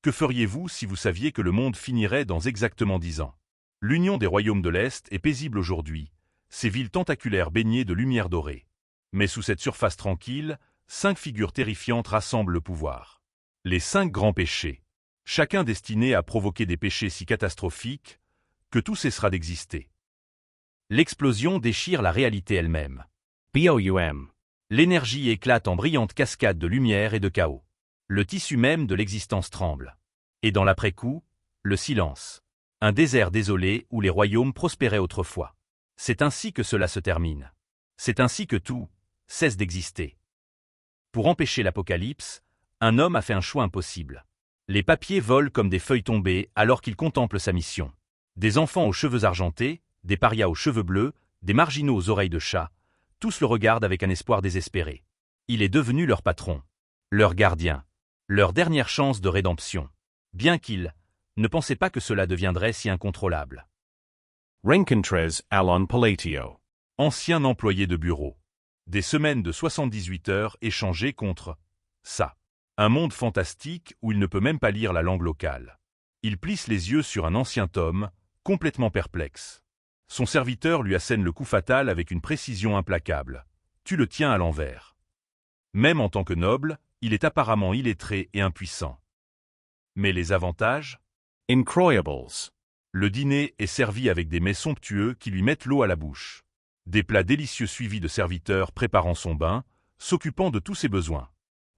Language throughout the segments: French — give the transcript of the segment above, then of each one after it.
Que feriez-vous si vous saviez que le monde finirait dans exactement 10 ans? L'Union des royaumes de l'Est est paisible aujourd'hui, ces villes tentaculaires baignées de lumière dorée. Mais sous cette surface tranquille, 5 figures terrifiantes rassemblent le pouvoir. Les 5 grands péchés, chacun destiné à provoquer des péchés si catastrophiques que tout cessera d'exister. L'explosion déchire la réalité elle-même. BOUM. L'énergie éclate en brillantes cascades de lumière et de chaos. Le tissu même de l'existence tremble. Et dans l'après-coup, le silence. Un désert désolé où les royaumes prospéraient autrefois. C'est ainsi que cela se termine. C'est ainsi que tout cesse d'exister. Pour empêcher l'apocalypse, un homme a fait un choix impossible. Les papiers volent comme des feuilles tombées alors qu'il contemple sa mission. Des enfants aux cheveux argentés, des parias aux cheveux bleus, des marginaux aux oreilles de chat, tous le regardent avec un espoir désespéré. Il est devenu leur patron, leur gardien, leur dernière chance de rédemption. Bien qu'il ne pensait pas que cela deviendrait si incontrôlable. Rencontres Alon Palatio. Ancien employé de bureau. Des semaines de 78 heures échangées contre ça. Un monde fantastique où il ne peut même pas lire la langue locale. Il plisse les yeux sur un ancien tome, complètement perplexe. Son serviteur lui assène le coup fatal avec une précision implacable. Tu le tiens à l'envers. Même en tant que noble, il est apparemment illettré et impuissant. Mais les avantages? Incroyables. Le dîner est servi avec des mets somptueux qui lui mettent l'eau à la bouche. Des plats délicieux suivis de serviteurs préparant son bain, s'occupant de tous ses besoins.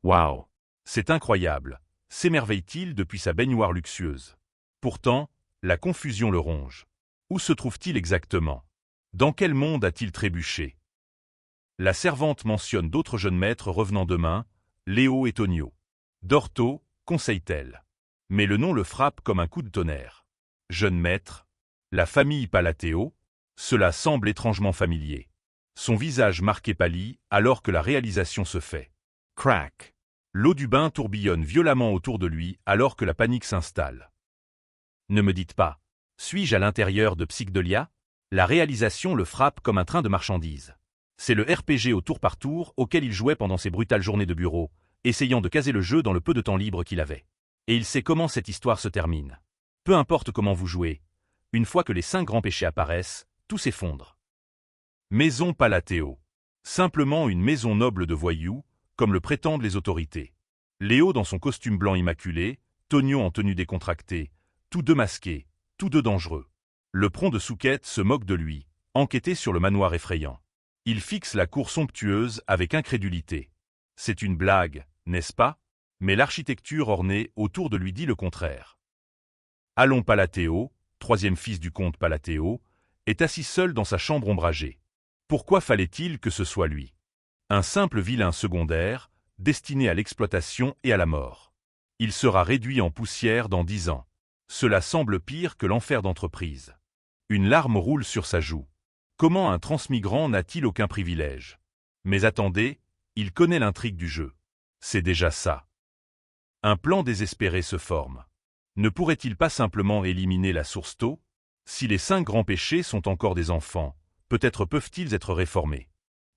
Wow. C'est incroyable, s'émerveille-t-il depuis sa baignoire luxueuse. Pourtant, la confusion le ronge. Où se trouve-t-il exactement? Dans quel monde a-t-il trébuché? La servante mentionne d'autres jeunes maîtres revenant demain, Léo et Tonio. Dorto, conseille-t-elle. Mais le nom le frappe comme un coup de tonnerre. Jeune maître, la famille Palateo, cela semble étrangement familier. Son visage marqué pâlit alors que la réalisation se fait. Crack. L'eau du bain tourbillonne violemment autour de lui alors que la panique s'installe. Ne me dites pas, suis-je à l'intérieur de Psychedelia? La réalisation le frappe comme un train de marchandises. C'est le RPG au tour par tour auquel il jouait pendant ses brutales journées de bureau, essayant de caser le jeu dans le peu de temps libre qu'il avait. Et il sait comment cette histoire se termine. Peu importe comment vous jouez, une fois que les 5 grands péchés apparaissent, tout s'effondre. Maison Palateo. Simplement une maison noble de voyous, comme le prétendent les autorités. Léo dans son costume blanc immaculé, Tonio en tenue décontractée, tous deux masqués, tous deux dangereux. Le prompt de Souquette se moque de lui, enquêté sur le manoir effrayant. Il fixe la cour somptueuse avec incrédulité. C'est une blague, n'est-ce pas? Mais l'architecture ornée autour de lui dit le contraire. Alon Palateo, 3e fils du comte Palateo, est assis seul dans sa chambre ombragée. Pourquoi fallait-il que ce soit lui? Un simple vilain secondaire, destiné à l'exploitation et à la mort. Il sera réduit en poussière dans 10 ans. Cela semble pire que l'enfer d'entreprise. Une larme roule sur sa joue. Comment un transmigrant n'a-t-il aucun privilège? Mais attendez, il connaît l'intrigue du jeu. C'est déjà ça. Un plan désespéré se forme. Ne pourrait-il pas simplement éliminer la source tôt? Si les 5 grands péchés sont encore des enfants, peut-être peuvent-ils être réformés.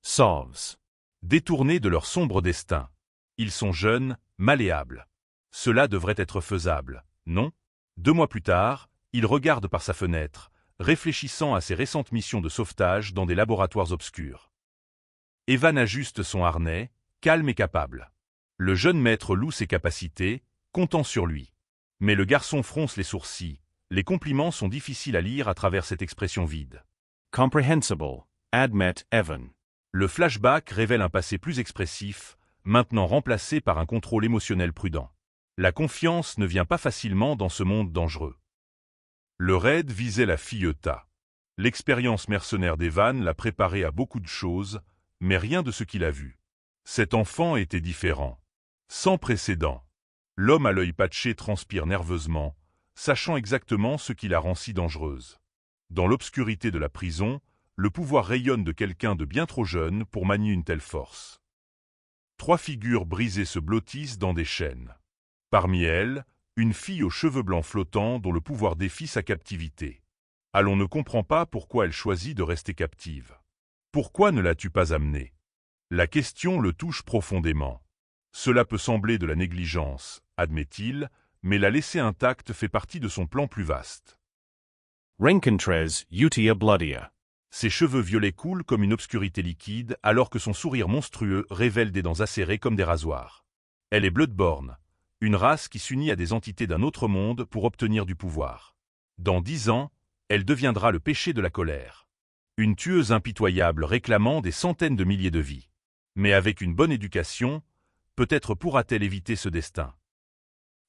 Solves. Détournés de leur sombre destin. Ils sont jeunes, malléables. Cela devrait être faisable, non? 2 mois plus tard, il regarde par sa fenêtre, réfléchissant à ses récentes missions de sauvetage dans des laboratoires obscurs. Evan ajuste son harnais, calme et capable. Le jeune maître loue ses capacités, comptant sur lui. Mais le garçon fronce les sourcils, les compliments sont difficiles à lire à travers cette expression vide. Comprehensible. Admet Evan. Le flashback révèle un passé plus expressif, maintenant remplacé par un contrôle émotionnel prudent. La confiance ne vient pas facilement dans ce monde dangereux. Le raid visait la filleutta. L'expérience mercenaire d'Evan l'a préparé à beaucoup de choses, mais rien de ce qu'il a vu. Cet enfant était différent. Sans précédent. L'homme à l'œil patché transpire nerveusement, sachant exactement ce qui la rend si dangereuse. Dans l'obscurité de la prison, le pouvoir rayonne de quelqu'un de bien trop jeune pour manier une telle force. 3 figures brisées se blottissent dans des chaînes. Parmi elles, une fille aux cheveux blancs flottants dont le pouvoir défie sa captivité. Alon ne comprend pas pourquoi elle choisit de rester captive. Pourquoi ne l'as-tu pas amenée? La question le touche profondément. Cela peut sembler de la négligence, admet-il, mais la laisser intacte fait partie de son plan plus vaste. Rencontres utia bloodia. Ses cheveux violets coulent comme une obscurité liquide, alors que son sourire monstrueux révèle des dents acérées comme des rasoirs. Elle est Bloodborne, une race qui s'unit à des entités d'un autre monde pour obtenir du pouvoir. Dans 10 ans, elle deviendra le péché de la colère. Une tueuse impitoyable réclamant des centaines de milliers de vies. Mais avec une bonne éducation, peut-être pourra-t-elle éviter ce destin.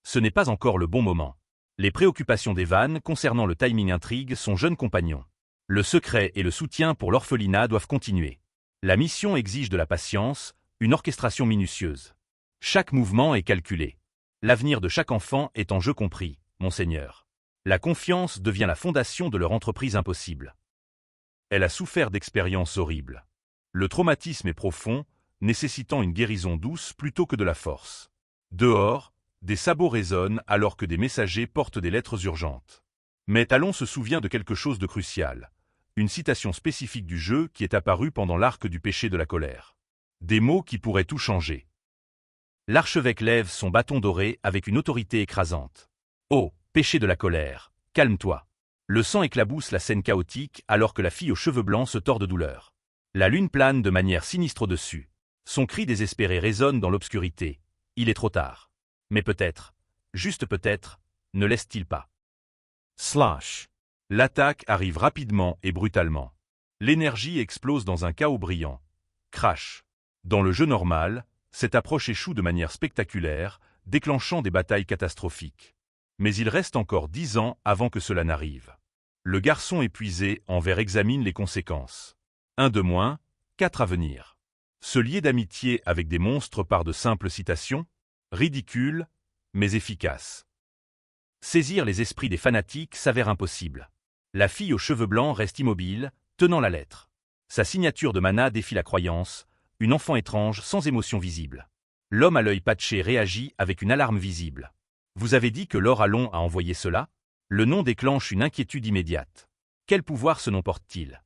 Ce n'est pas encore le bon moment. Les préoccupations d'Evan concernant le timing intrigue son jeune compagnon. Le secret et le soutien pour l'orphelinat doivent continuer. La mission exige de la patience, une orchestration minutieuse. Chaque mouvement est calculé. L'avenir de chaque enfant est en jeu compris, monseigneur. La confiance devient la fondation de leur entreprise impossible. Elle a souffert d'expériences horribles. Le traumatisme est profond, nécessitant une guérison douce plutôt que de la force. Dehors, des sabots résonnent alors que des messagers portent des lettres urgentes. Mais Talon se souvient de quelque chose de crucial. Une citation spécifique du jeu qui est apparue pendant l'arc du péché de la colère. Des mots qui pourraient tout changer. L'archevêque lève son bâton doré avec une autorité écrasante. Oh, péché de la colère, calme-toi. Le sang éclabousse la scène chaotique alors que la fille aux cheveux blancs se tord de douleur. La lune plane de manière sinistre au-dessus. Son cri désespéré résonne dans l'obscurité. Il est trop tard. Mais peut-être, juste peut-être, ne laisse-t-il pas. Slosh. L'attaque arrive rapidement et brutalement. L'énergie explose dans un chaos brillant. Crash. Dans le jeu normal, cette approche échoue de manière spectaculaire, déclenchant des batailles catastrophiques. Mais il reste encore 10 ans avant que cela n'arrive. Le garçon épuisé envers examine les conséquences. 1 de moins, 4 à venir. Se lier d'amitié avec des monstres par de simples citations? Ridicule, mais efficace. Saisir les esprits des fanatiques s'avère impossible. La fille aux cheveux blancs reste immobile, tenant la lettre. Sa signature de mana défie la croyance, une enfant étrange sans émotion visible. L'homme à l'œil patché réagit avec une alarme visible. Vous avez dit que Laure Allon a envoyé cela? Le nom déclenche une inquiétude immédiate. Quel pouvoir ce nom porte-t-il?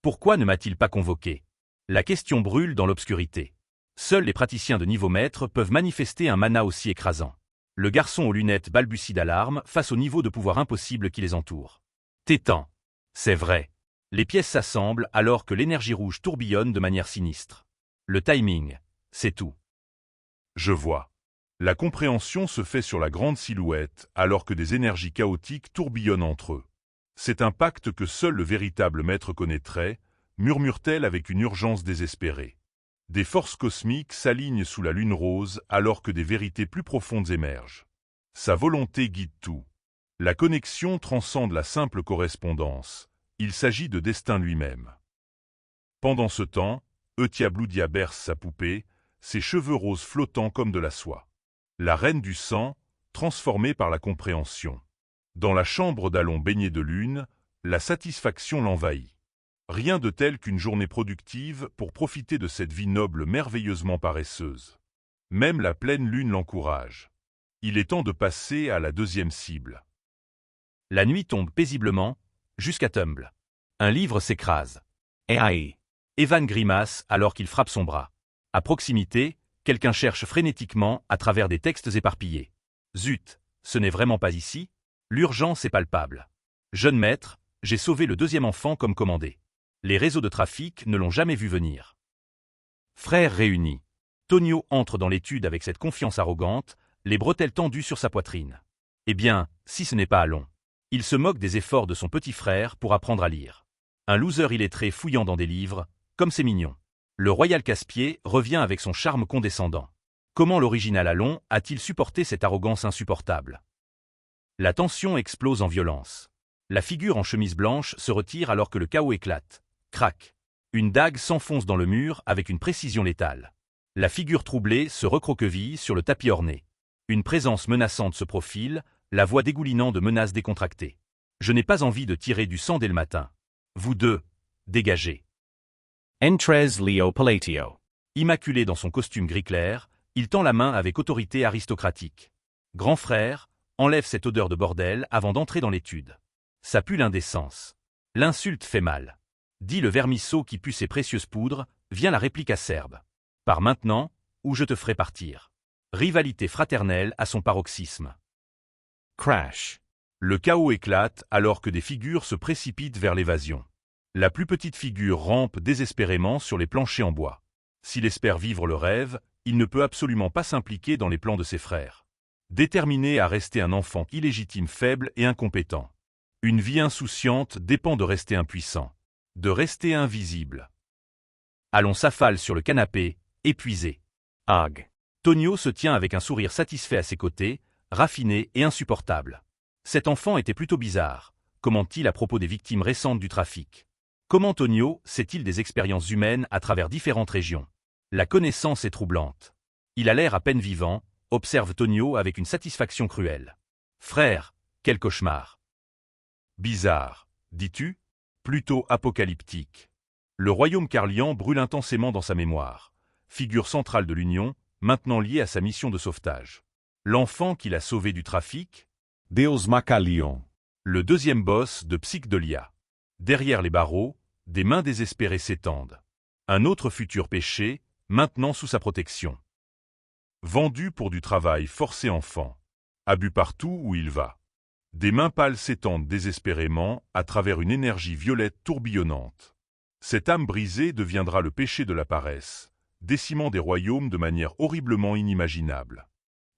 Pourquoi ne m'a-t-il pas convoqué? La question brûle dans l'obscurité. Seuls les praticiens de niveau maître peuvent manifester un mana aussi écrasant. Le garçon aux lunettes balbutie d'alarme face au niveau de pouvoir impossible qui les entoure. Tétan. C'est vrai. Les pièces s'assemblent alors que l'énergie rouge tourbillonne de manière sinistre. Le timing, c'est tout. Je vois. La compréhension se fait sur la grande silhouette alors que des énergies chaotiques tourbillonnent entre eux. C'est un pacte que seul le véritable maître connaîtrait, murmure-t-elle avec une urgence désespérée. Des forces cosmiques s'alignent sous la lune rose alors que des vérités plus profondes émergent. Sa volonté guide tout. La connexion transcende la simple correspondance. Il s'agit de destin lui-même. Pendant ce temps, Eutia Bloodia berce sa poupée, ses cheveux roses flottants comme de la soie. La reine du sang, transformée par la compréhension. Dans la chambre d'Allon baignée de lune, la satisfaction l'envahit. Rien de tel qu'une journée productive pour profiter de cette vie noble merveilleusement paresseuse. Même la pleine lune l'encourage. Il est temps de passer à la deuxième cible. La nuit tombe paisiblement, jusqu'à Tumble. Un livre s'écrase. AI. Evan grimace alors qu'il frappe son bras. À proximité, quelqu'un cherche frénétiquement à travers des textes éparpillés. Zut, ce n'est vraiment pas ici? L'urgence est palpable. Jeune maître, j'ai sauvé le 2e enfant comme commandé. Les réseaux de trafic ne l'ont jamais vu venir. Frères réunis. Tonio entre dans l'étude avec cette confiance arrogante, les bretelles tendues sur sa poitrine. Eh bien, si ce n'est pas Allon. Il se moque des efforts de son petit frère pour apprendre à lire. Un loser illettré fouillant dans des livres, comme c'est mignon. Le royal casse-pied revient avec son charme condescendant. Comment l'original Allon a-t-il supporté cette arrogance insupportable? La tension explose en violence. La figure en chemise blanche se retire alors que le chaos éclate. Crac. Une dague s'enfonce dans le mur avec une précision létale. La figure troublée se recroqueville sur le tapis orné. Une présence menaçante se profile, la voix dégoulinant de menaces décontractées. Je n'ai pas envie de tirer du sang dès le matin. Vous deux, dégagez. Entres Leo Palatio. Immaculé dans son costume gris clair, il tend la main avec autorité aristocratique. Grand frère, enlève cette odeur de bordel avant d'entrer dans l'étude. Ça pue l'indécence. L'insulte fait mal. Dit le vermisseau qui pue ses précieuses poudres, vient la réplique acerbe. Par maintenant, ou je te ferai partir. Rivalité fraternelle à son paroxysme. Crash. Le chaos éclate alors que des figures se précipitent vers l'évasion. La plus petite figure rampe désespérément sur les planchers en bois. S'il espère vivre le rêve, il ne peut absolument pas s'impliquer dans les plans de ses frères. Déterminé à rester un enfant illégitime, faible et incompétent. Une vie insouciante dépend de rester impuissant, de rester invisible. Allons s'affale sur le canapé, épuisé. Ugh. Tonio se tient avec un sourire satisfait à ses côtés, raffiné et insupportable. Cet enfant était plutôt bizarre, commente-t-il à propos des victimes récentes du trafic. Comment Tonio sait-il des expériences humaines à travers différentes régions? La connaissance est troublante. Il a l'air à peine vivant, observe Tonio avec une satisfaction cruelle. Frère, quel cauchemar. Bizarre, dis-tu? Plutôt apocalyptique. Le royaume Carlian brûle intensément dans sa mémoire. Figure centrale de l'Union, maintenant liée à sa mission de sauvetage. L'enfant qu'il a sauvé du trafic? Deus Macalion. Le deuxième boss de Psychedelia. Derrière les barreaux, des mains désespérées s'étendent. Un autre futur péché, maintenant sous sa protection. Vendu pour du travail forcé enfant. Abus partout où il va. Des mains pâles s'étendent désespérément à travers une énergie violette tourbillonnante. Cette âme brisée deviendra le péché de la paresse, décimant des royaumes de manière horriblement inimaginable.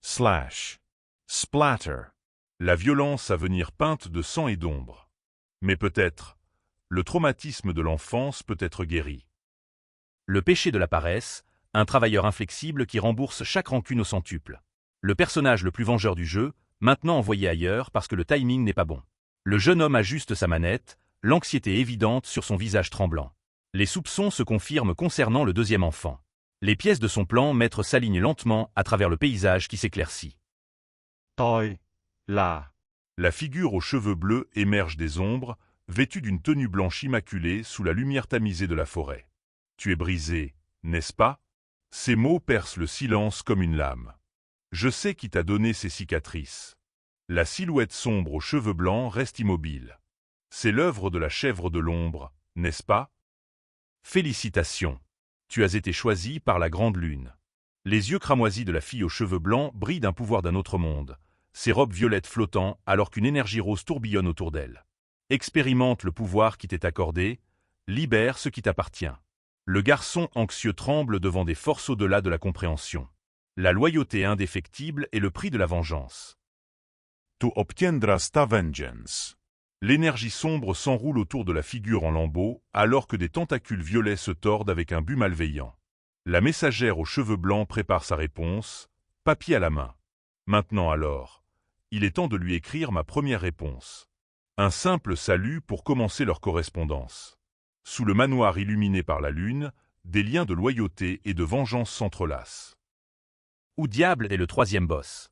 Slash. Splatter. La violence à venir peinte de sang et d'ombre. Mais peut-être, le traumatisme de l'enfance peut être guéri. Le péché de la paresse, un travailleur inflexible qui rembourse chaque rancune au centuple. Le personnage le plus vengeur du jeu, maintenant envoyé ailleurs parce que le timing n'est pas bon. Le jeune homme ajuste sa manette, l'anxiété évidente sur son visage tremblant. Les soupçons se confirment concernant le deuxième enfant. Les pièces de son plan maître s'alignent lentement à travers le paysage qui s'éclaircit. Toi. Là. La figure aux cheveux bleus émerge des ombres, vêtue d'une tenue blanche immaculée sous la lumière tamisée de la forêt. Tu es brisé, n'est-ce pas? Ces mots percent le silence comme une lame. Je sais qui t'a donné ces cicatrices. La silhouette sombre aux cheveux blancs reste immobile. C'est l'œuvre de la chèvre de l'ombre, n'est-ce pas? Félicitations. Tu as été choisi par la grande lune. Les yeux cramoisis de la fille aux cheveux blancs brillent d'un pouvoir d'un autre monde. Ses robes violettes flottant alors qu'une énergie rose tourbillonne autour d'elle. Expérimente le pouvoir qui t'est accordé, libère ce qui t'appartient. Le garçon anxieux tremble devant des forces au-delà de la compréhension. La loyauté indéfectible est le prix de la vengeance. Tu obtiendras ta vengeance. L'énergie sombre s'enroule autour de la figure en lambeaux alors que des tentacules violets se tordent avec un but malveillant. La messagère aux cheveux blancs prépare sa réponse, papier à la main. Maintenant alors, il est temps de lui écrire ma première réponse. Un simple salut pour commencer leur correspondance. Sous le manoir illuminé par la lune, des liens de loyauté et de vengeance s'entrelacent. Où diable est le troisième boss?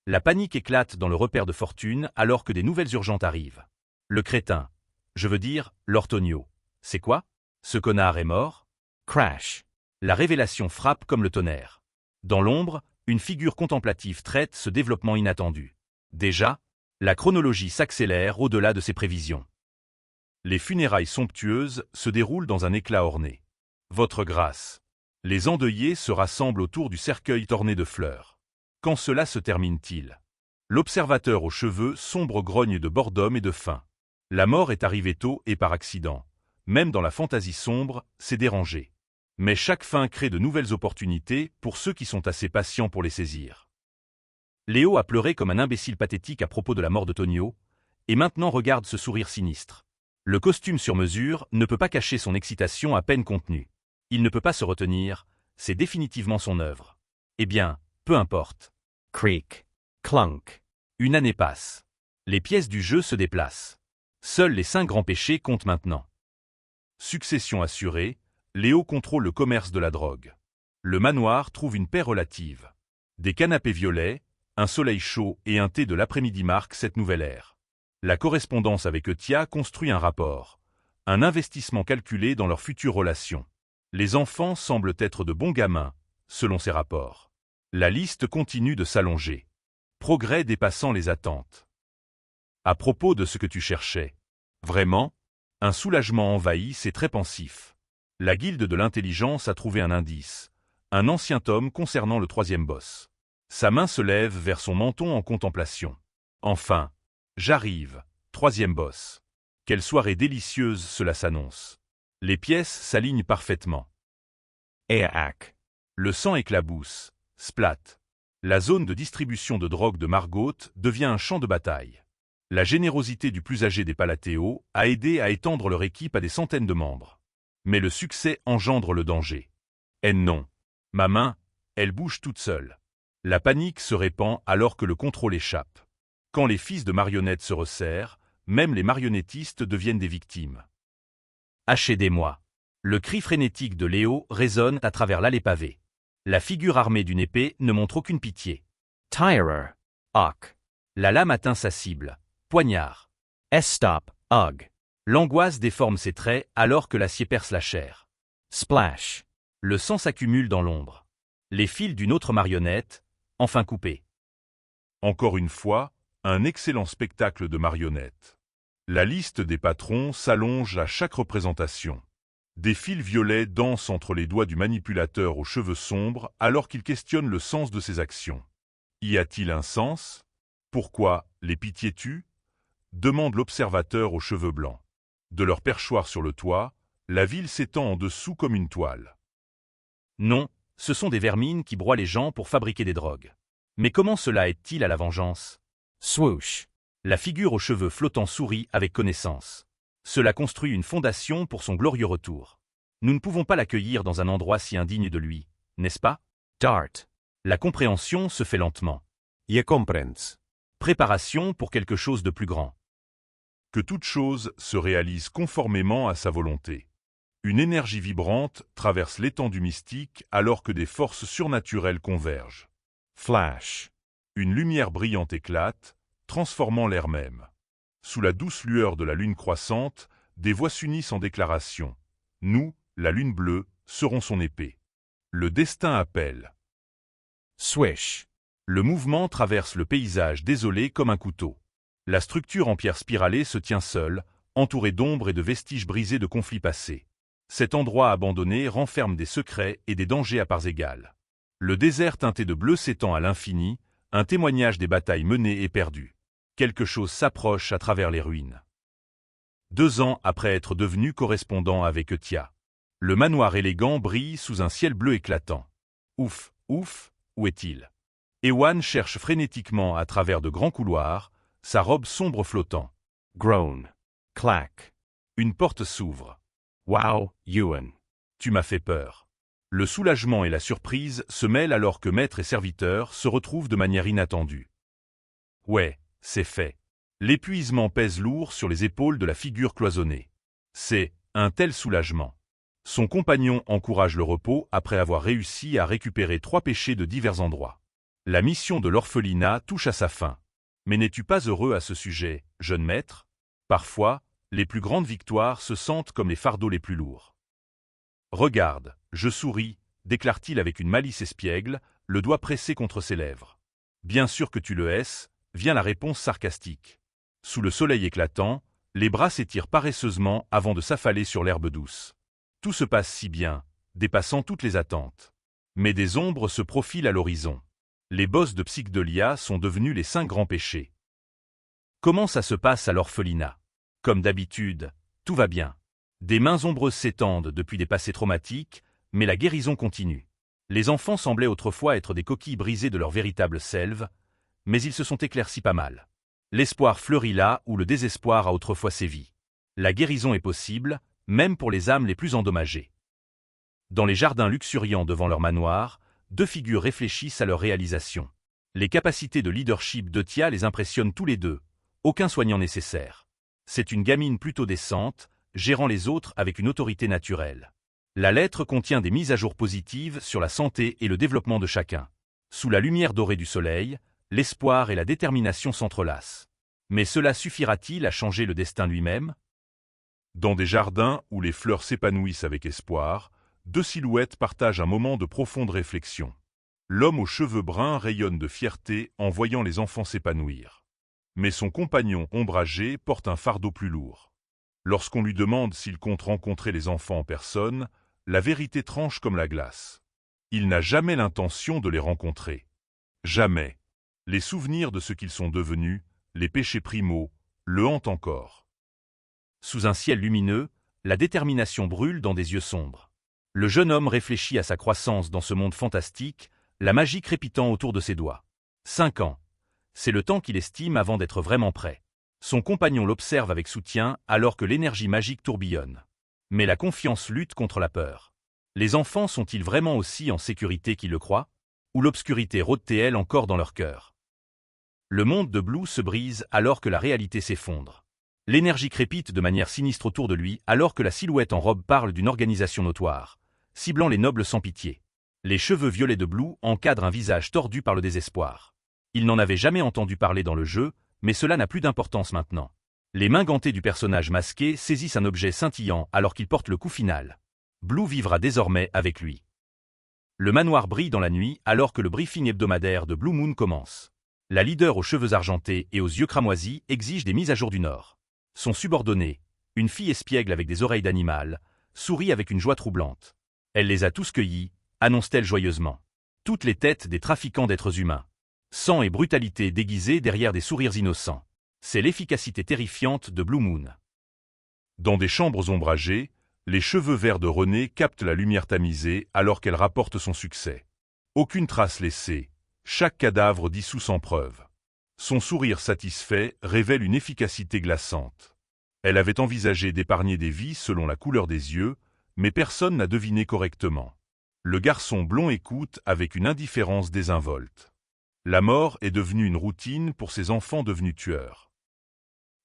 La panique éclate dans le repère de fortune alors que des nouvelles urgentes arrivent. Le crétin, je veux dire, Lord Tonio. C'est quoi? Ce connard est mort? Crash. La révélation frappe comme le tonnerre. Dans l'ombre, une figure contemplative traite ce développement inattendu. Déjà, la chronologie s'accélère au-delà de ses prévisions. Les funérailles somptueuses se déroulent dans un éclat orné. Votre grâce. Les endeuillés se rassemblent autour du cercueil orné de fleurs. Quand cela se termine-t-il? L'observateur aux cheveux sombres grogne de boredom et de faim. La mort est arrivée tôt et par accident. Même dans la fantaisie sombre, c'est dérangé. Mais chaque fin crée de nouvelles opportunités pour ceux qui sont assez patients pour les saisir. Léo a pleuré comme un imbécile pathétique à propos de la mort de Tonio, et maintenant regarde ce sourire sinistre. Le costume sur mesure ne peut pas cacher son excitation à peine contenue. Il ne peut pas se retenir, c'est définitivement son œuvre. Eh bien, peu importe. Creak. Clunk. Une année passe. Les pièces du jeu se déplacent. Seuls les 5 grands péchés comptent maintenant. Succession assurée, Léo contrôle le commerce de la drogue. Le manoir trouve une paix relative. Des canapés violets, un soleil chaud et un thé de l'après-midi marquent cette nouvelle ère. La correspondance avec Eutia construit un rapport. Un investissement calculé dans leur future relation. Les enfants semblent être de bons gamins, selon ces rapports. La liste continue de s'allonger. Progrès dépassant les attentes. À propos de ce que tu cherchais. Vraiment? Un soulagement envahit, c'est très pensif. La guilde de l'intelligence a trouvé un indice. Un ancien tome concernant le troisième boss. Sa main se lève vers son menton en contemplation. Enfin, j'arrive, troisième boss. Quelle soirée délicieuse cela s'annonce. Les pièces s'alignent parfaitement. Aak. Le sang éclabousse, splat. La zone de distribution de drogue de Margot devient un champ de bataille. La générosité du plus âgé des Palatéos a aidé à étendre leur équipe à des centaines de membres. Mais le succès engendre le danger. Eh non. Ma main, elle bouge toute seule. La panique se répand alors que le contrôle échappe. Quand les fils de marionnettes se resserrent, même les marionnettistes deviennent des victimes. Aidez-moi. Le cri frénétique de Léo résonne à travers l'allée pavée. La figure armée d'une épée ne montre aucune pitié. Tyrer. Ak. La lame atteint sa cible. Poignard. Estop. Ugg. L'angoisse déforme ses traits alors que l'acier perce la chair. Splash. Le sang s'accumule dans l'ombre. Les fils d'une autre marionnette, enfin coupés. Encore une fois, un excellent spectacle de marionnettes. La liste des patrons s'allonge à chaque représentation. Des fils violets dansent entre les doigts du manipulateur aux cheveux sombres alors qu'il questionne le sens de ses actions. Y a-t-il un sens? Pourquoi les pitiés tuent? Demande l'observateur aux cheveux blancs. De leur perchoir sur le toit, la ville s'étend en dessous comme une toile. Non, ce sont des vermines qui broient les gens pour fabriquer des drogues. Mais comment cela aide-t-il à la vengeance? Swoosh. La figure aux cheveux flottants sourit avec connaissance. Cela construit une fondation pour son glorieux retour. Nous ne pouvons pas l'accueillir dans un endroit si indigne de lui, n'est-ce pas? Dart. La compréhension se fait lentement. Je comprends. Préparation pour quelque chose de plus grand. Que toute chose se réalise conformément à sa volonté. Une énergie vibrante traverse l'étendue mystique alors que des forces surnaturelles convergent. Flash. Une lumière brillante éclate, transformant l'air même. Sous la douce lueur de la lune croissante, des voix s'unissent en déclaration. Nous, la lune bleue, serons son épée. Le destin appelle. Swish. Le mouvement traverse le paysage désolé comme un couteau. La structure en pierre spiralée se tient seule, entourée d'ombres et de vestiges brisés de conflits passés. Cet endroit abandonné renferme des secrets et des dangers à parts égales. Le désert teinté de bleu s'étend à l'infini, un témoignage des batailles menées et perdues. Quelque chose s'approche à travers les ruines. 2 ans après être devenu correspondant avec Eutia. Le manoir élégant brille sous un ciel bleu éclatant. Ouf, ouf, où est-il? Ewan cherche frénétiquement à travers de grands couloirs, sa robe sombre flottant. Groan. Clack. Une porte s'ouvre. Wow, Ewan. Tu m'as fait peur. Le soulagement et la surprise se mêlent alors que maître et serviteur se retrouvent de manière inattendue. Ouais, c'est fait. L'épuisement pèse lourd sur les épaules de la figure cloisonnée. C'est un tel soulagement. Son compagnon encourage le repos après avoir réussi à récupérer 3 péchés de divers endroits. La mission de l'orphelinat touche à sa fin. Mais n'es-tu pas heureux à ce sujet, jeune maître? Parfois, les plus grandes victoires se sentent comme les fardeaux les plus lourds. Regarde, je souris, déclare-t-il avec une malice espiègle, le doigt pressé contre ses lèvres. Bien sûr que tu le hais, vient la réponse sarcastique. Sous le soleil éclatant, les bras s'étirent paresseusement avant de s'affaler sur l'herbe douce. Tout se passe si bien, dépassant toutes les attentes. Mais des ombres se profilent à l'horizon. Les bosses de Psychedelia sont devenus les 5 grands péchés. Comment ça se passe à l'orphelinat? Comme d'habitude, tout va bien. Des mains ombreuses s'étendent depuis des passés traumatiques, mais la guérison continue. Les enfants semblaient autrefois être des coquilles brisées de leur véritable selve, mais ils se sont éclaircis pas mal. L'espoir fleurit là où le désespoir a autrefois sévi. La guérison est possible, même pour les âmes les plus endommagées. Dans les jardins luxuriants devant leur manoir, 2 figures réfléchissent à leur réalisation. Les capacités de leadership d'Eutia les impressionnent tous les deux, aucun soignant nécessaire. C'est une gamine plutôt décente, gérant les autres avec une autorité naturelle. La lettre contient des mises à jour positives sur la santé et le développement de chacun. Sous la lumière dorée du soleil, l'espoir et la détermination s'entrelacent. Mais cela suffira-t-il à changer le destin lui-même? Dans des jardins où les fleurs s'épanouissent avec espoir, 2 silhouettes partagent un moment de profonde réflexion. L'homme aux cheveux bruns rayonne de fierté en voyant les enfants s'épanouir. Mais son compagnon ombragé porte un fardeau plus lourd. Lorsqu'on lui demande s'il compte rencontrer les enfants en personne, la vérité tranche comme la glace. Il n'a jamais l'intention de les rencontrer. Jamais. Les souvenirs de ce qu'ils sont devenus, les péchés primaux, le hantent encore. Sous un ciel lumineux, la détermination brûle dans des yeux sombres. Le jeune homme réfléchit à sa croissance dans ce monde fantastique, la magie crépitant autour de ses doigts. 5 ans. C'est le temps qu'il estime avant d'être vraiment prêt. Son compagnon l'observe avec soutien alors que l'énergie magique tourbillonne. Mais la confiance lutte contre la peur. Les enfants sont-ils vraiment aussi en sécurité qu'ils le croient? Ou l'obscurité rôde-t-elle encore dans leur cœur? Le monde de Blue se brise alors que la réalité s'effondre. L'énergie crépite de manière sinistre autour de lui alors que la silhouette en robe parle d'une organisation notoire, ciblant les nobles sans pitié. Les cheveux violets de Blue encadrent un visage tordu par le désespoir. Il n'en avait jamais entendu parler dans le jeu, mais cela n'a plus d'importance maintenant. Les mains gantées du personnage masqué saisissent un objet scintillant alors qu'il porte le coup final. Blue vivra désormais avec lui. Le manoir brille dans la nuit alors que le briefing hebdomadaire de Blue Moon commence. La leader aux cheveux argentés et aux yeux cramoisis exige des mises à jour du Nord. Son subordonné, une fille espiègle avec des oreilles d'animal, sourit avec une joie troublante. Elle les a tous cueillis, annonce-t-elle joyeusement. Toutes les têtes des trafiquants d'êtres humains. Sang et brutalité déguisés derrière des sourires innocents. C'est l'efficacité terrifiante de Blue Moon. Dans des chambres ombragées, les cheveux verts de René captent la lumière tamisée alors qu'elle rapporte son succès. Aucune trace laissée, chaque cadavre dissous sans preuve. Son sourire satisfait révèle une efficacité glaçante. Elle avait envisagé d'épargner des vies selon la couleur des yeux, mais personne n'a deviné correctement. Le garçon blond écoute avec une indifférence désinvolte. La mort est devenue une routine pour ces enfants devenus tueurs.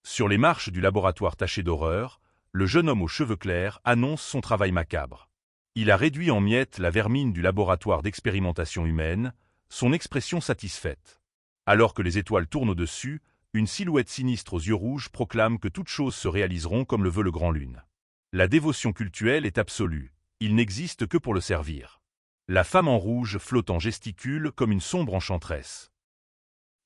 Sur les marches du laboratoire taché d'horreur, le jeune homme aux cheveux clairs annonce son travail macabre. Il a réduit en miettes la vermine du laboratoire d'expérimentation humaine, son expression satisfaite. Alors que les étoiles tournent au-dessus, une silhouette sinistre aux yeux rouges proclame que toutes choses se réaliseront comme le veut le Grand Lune. La dévotion cultuelle est absolue, il n'existe que pour le servir. La femme en rouge flottant gesticule comme une sombre enchanteresse.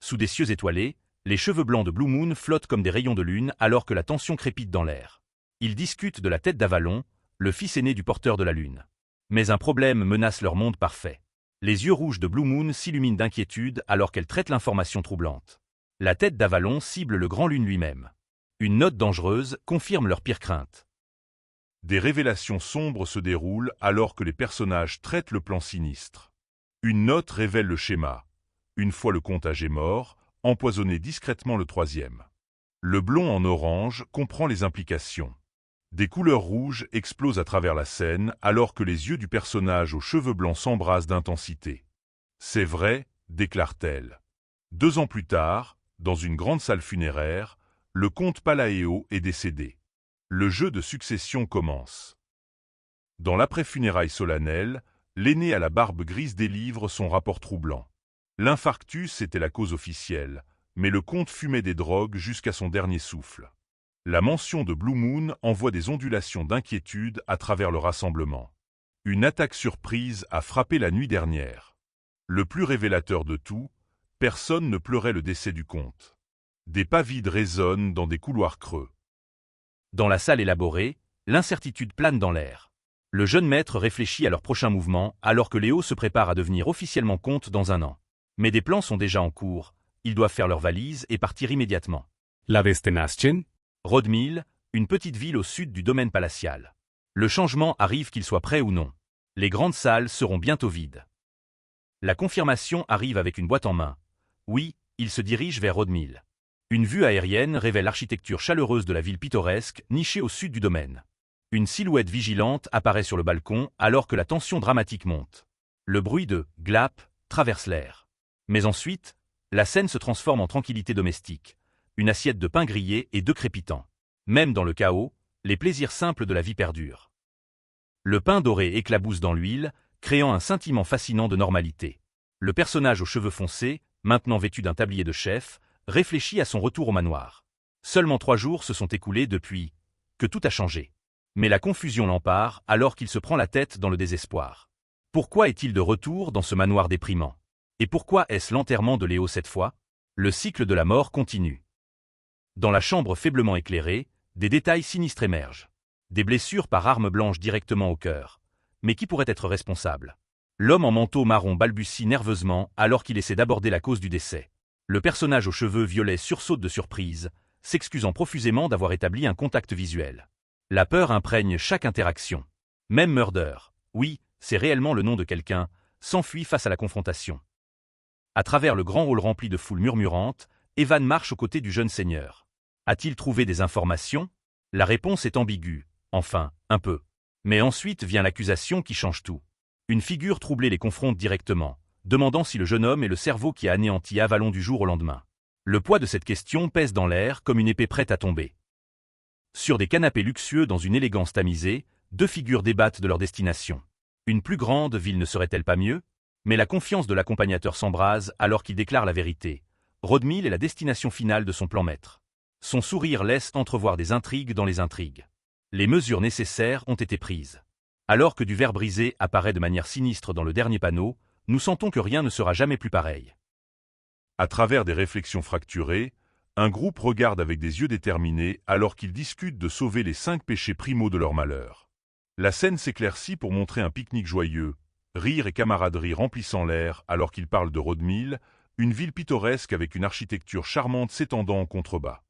Sous des cieux étoilés, les cheveux blancs de Blue Moon flottent comme des rayons de lune alors que la tension crépite dans l'air. Ils discutent de la tête d'Avalon, le fils aîné du porteur de la lune. Mais un problème menace leur monde parfait. Les yeux rouges de Blue Moon s'illuminent d'inquiétude alors qu'elle traite l'information troublante. La tête d'Avalon cible le Grand Lune lui-même. Une note dangereuse confirme leur pire crainte. Des révélations sombres se déroulent alors que les personnages traitent le plan sinistre. Une note révèle le schéma. Une fois le comptage est mort, empoisonner discrètement le troisième. Le blond en orange comprend les implications. Des couleurs rouges explosent à travers la scène alors que les yeux du personnage aux cheveux blancs s'embrassent d'intensité. C'est vrai, déclare-t-elle. 2 ans plus tard, dans une grande salle funéraire, le comte Palaeo est décédé. Le jeu de succession commence. Dans l'après-funérailles solennel, l'aîné à la barbe grise délivre son rapport troublant. L'infarctus était la cause officielle, mais le comte fumait des drogues jusqu'à son dernier souffle. La mention de Blue Moon envoie des ondulations d'inquiétude à travers le rassemblement. Une attaque surprise a frappé la nuit dernière. Le plus révélateur de tout, personne ne pleurait le décès du comte. Des pas vides résonnent dans des couloirs creux. Dans la salle élaborée, l'incertitude plane dans l'air. Le jeune maître réfléchit à leur prochain mouvement alors que Léo se prépare à devenir officiellement comte dans 1 an. Mais des plans sont déjà en cours, ils doivent faire leurs valises et partir immédiatement. La destination? Rodmill, une petite ville au sud du domaine palatial. Le changement arrive qu'il soit prêt ou non. Les grandes salles seront bientôt vides. La confirmation arrive avec une boîte en main. Oui, il se dirige vers Rodmill. Une vue aérienne révèle l'architecture chaleureuse de la ville pittoresque nichée au sud du domaine. Une silhouette vigilante apparaît sur le balcon alors que la tension dramatique monte. Le bruit de « glap » traverse l'air. Mais ensuite, la scène se transforme en tranquillité domestique. Une assiette de pain grillé et 2 crépitants. Même dans le chaos, les plaisirs simples de la vie perdurent. Le pain doré éclabousse dans l'huile, créant un scintillement fascinant de normalité. Le personnage aux cheveux foncés, maintenant vêtu d'un tablier de chef, réfléchit à son retour au manoir. Seulement 3 jours se sont écoulés depuis que tout a changé. Mais la confusion l'empare alors qu'il se prend la tête dans le désespoir. Pourquoi est-il de retour dans ce manoir déprimant? Et pourquoi est-ce l'enterrement de Léo cette fois? Le cycle de la mort continue. Dans la chambre faiblement éclairée, des détails sinistres émergent. Des blessures par arme blanche directement au cœur. Mais qui pourrait être responsable? L'homme en manteau marron balbutie nerveusement alors qu'il essaie d'aborder la cause du décès. Le personnage aux cheveux violets sursaute de surprise, s'excusant profusément d'avoir établi un contact visuel. La peur imprègne chaque interaction. Même Murder, oui, c'est réellement le nom de quelqu'un, s'enfuit face à la confrontation. À travers le grand hall rempli de foules murmurantes, Evan marche aux côtés du jeune seigneur. A-t-il trouvé des informations? La réponse est ambiguë, enfin, un peu. Mais ensuite vient l'accusation qui change tout. Une figure troublée les confronte directement, demandant si le jeune homme est le cerveau qui a anéanti Avalon du jour au lendemain. Le poids de cette question pèse dans l'air comme une épée prête à tomber. Sur des canapés luxueux dans une élégance tamisée, deux figures débattent de leur destination. Une plus grande ville ne serait-elle pas mieux? Mais la confiance de l'accompagnateur s'embrase alors qu'il déclare la vérité. Rodmill est la destination finale de son plan maître. Son sourire laisse entrevoir des intrigues dans les intrigues. Les mesures nécessaires ont été prises. Alors que du verre brisé apparaît de manière sinistre dans le dernier panneau, nous sentons que rien ne sera jamais plus pareil. À travers des réflexions fracturées, un groupe regarde avec des yeux déterminés alors qu'ils discutent de sauver les 5 péchés primaux de leur malheur. La scène s'éclaircit pour montrer un pique-nique joyeux, rire et camaraderie remplissant l'air alors qu'ils parlent de Rodmill, une ville pittoresque avec une architecture charmante s'étendant en contrebas.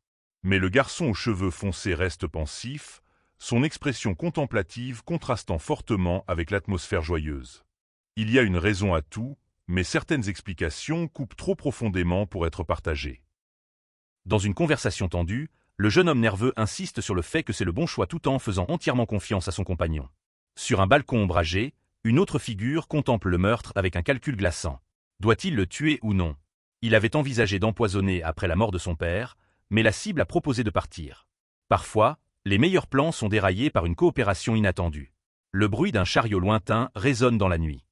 Mais le garçon aux cheveux foncés reste pensif, son expression contemplative contrastant fortement avec l'atmosphère joyeuse. Il y a une raison à tout, mais certaines explications coupent trop profondément pour être partagées. Dans une conversation tendue, le jeune homme nerveux insiste sur le fait que c'est le bon choix tout en faisant entièrement confiance à son compagnon. Sur un balcon ombragé, une autre figure contemple le meurtre avec un calcul glaçant. Doit-il le tuer ou non? Il avait envisagé d'empoisonner après la mort de son père, mais la cible a proposé de partir. Parfois, les meilleurs plans sont déraillés par une coopération inattendue. Le bruit d'un chariot lointain résonne dans la nuit.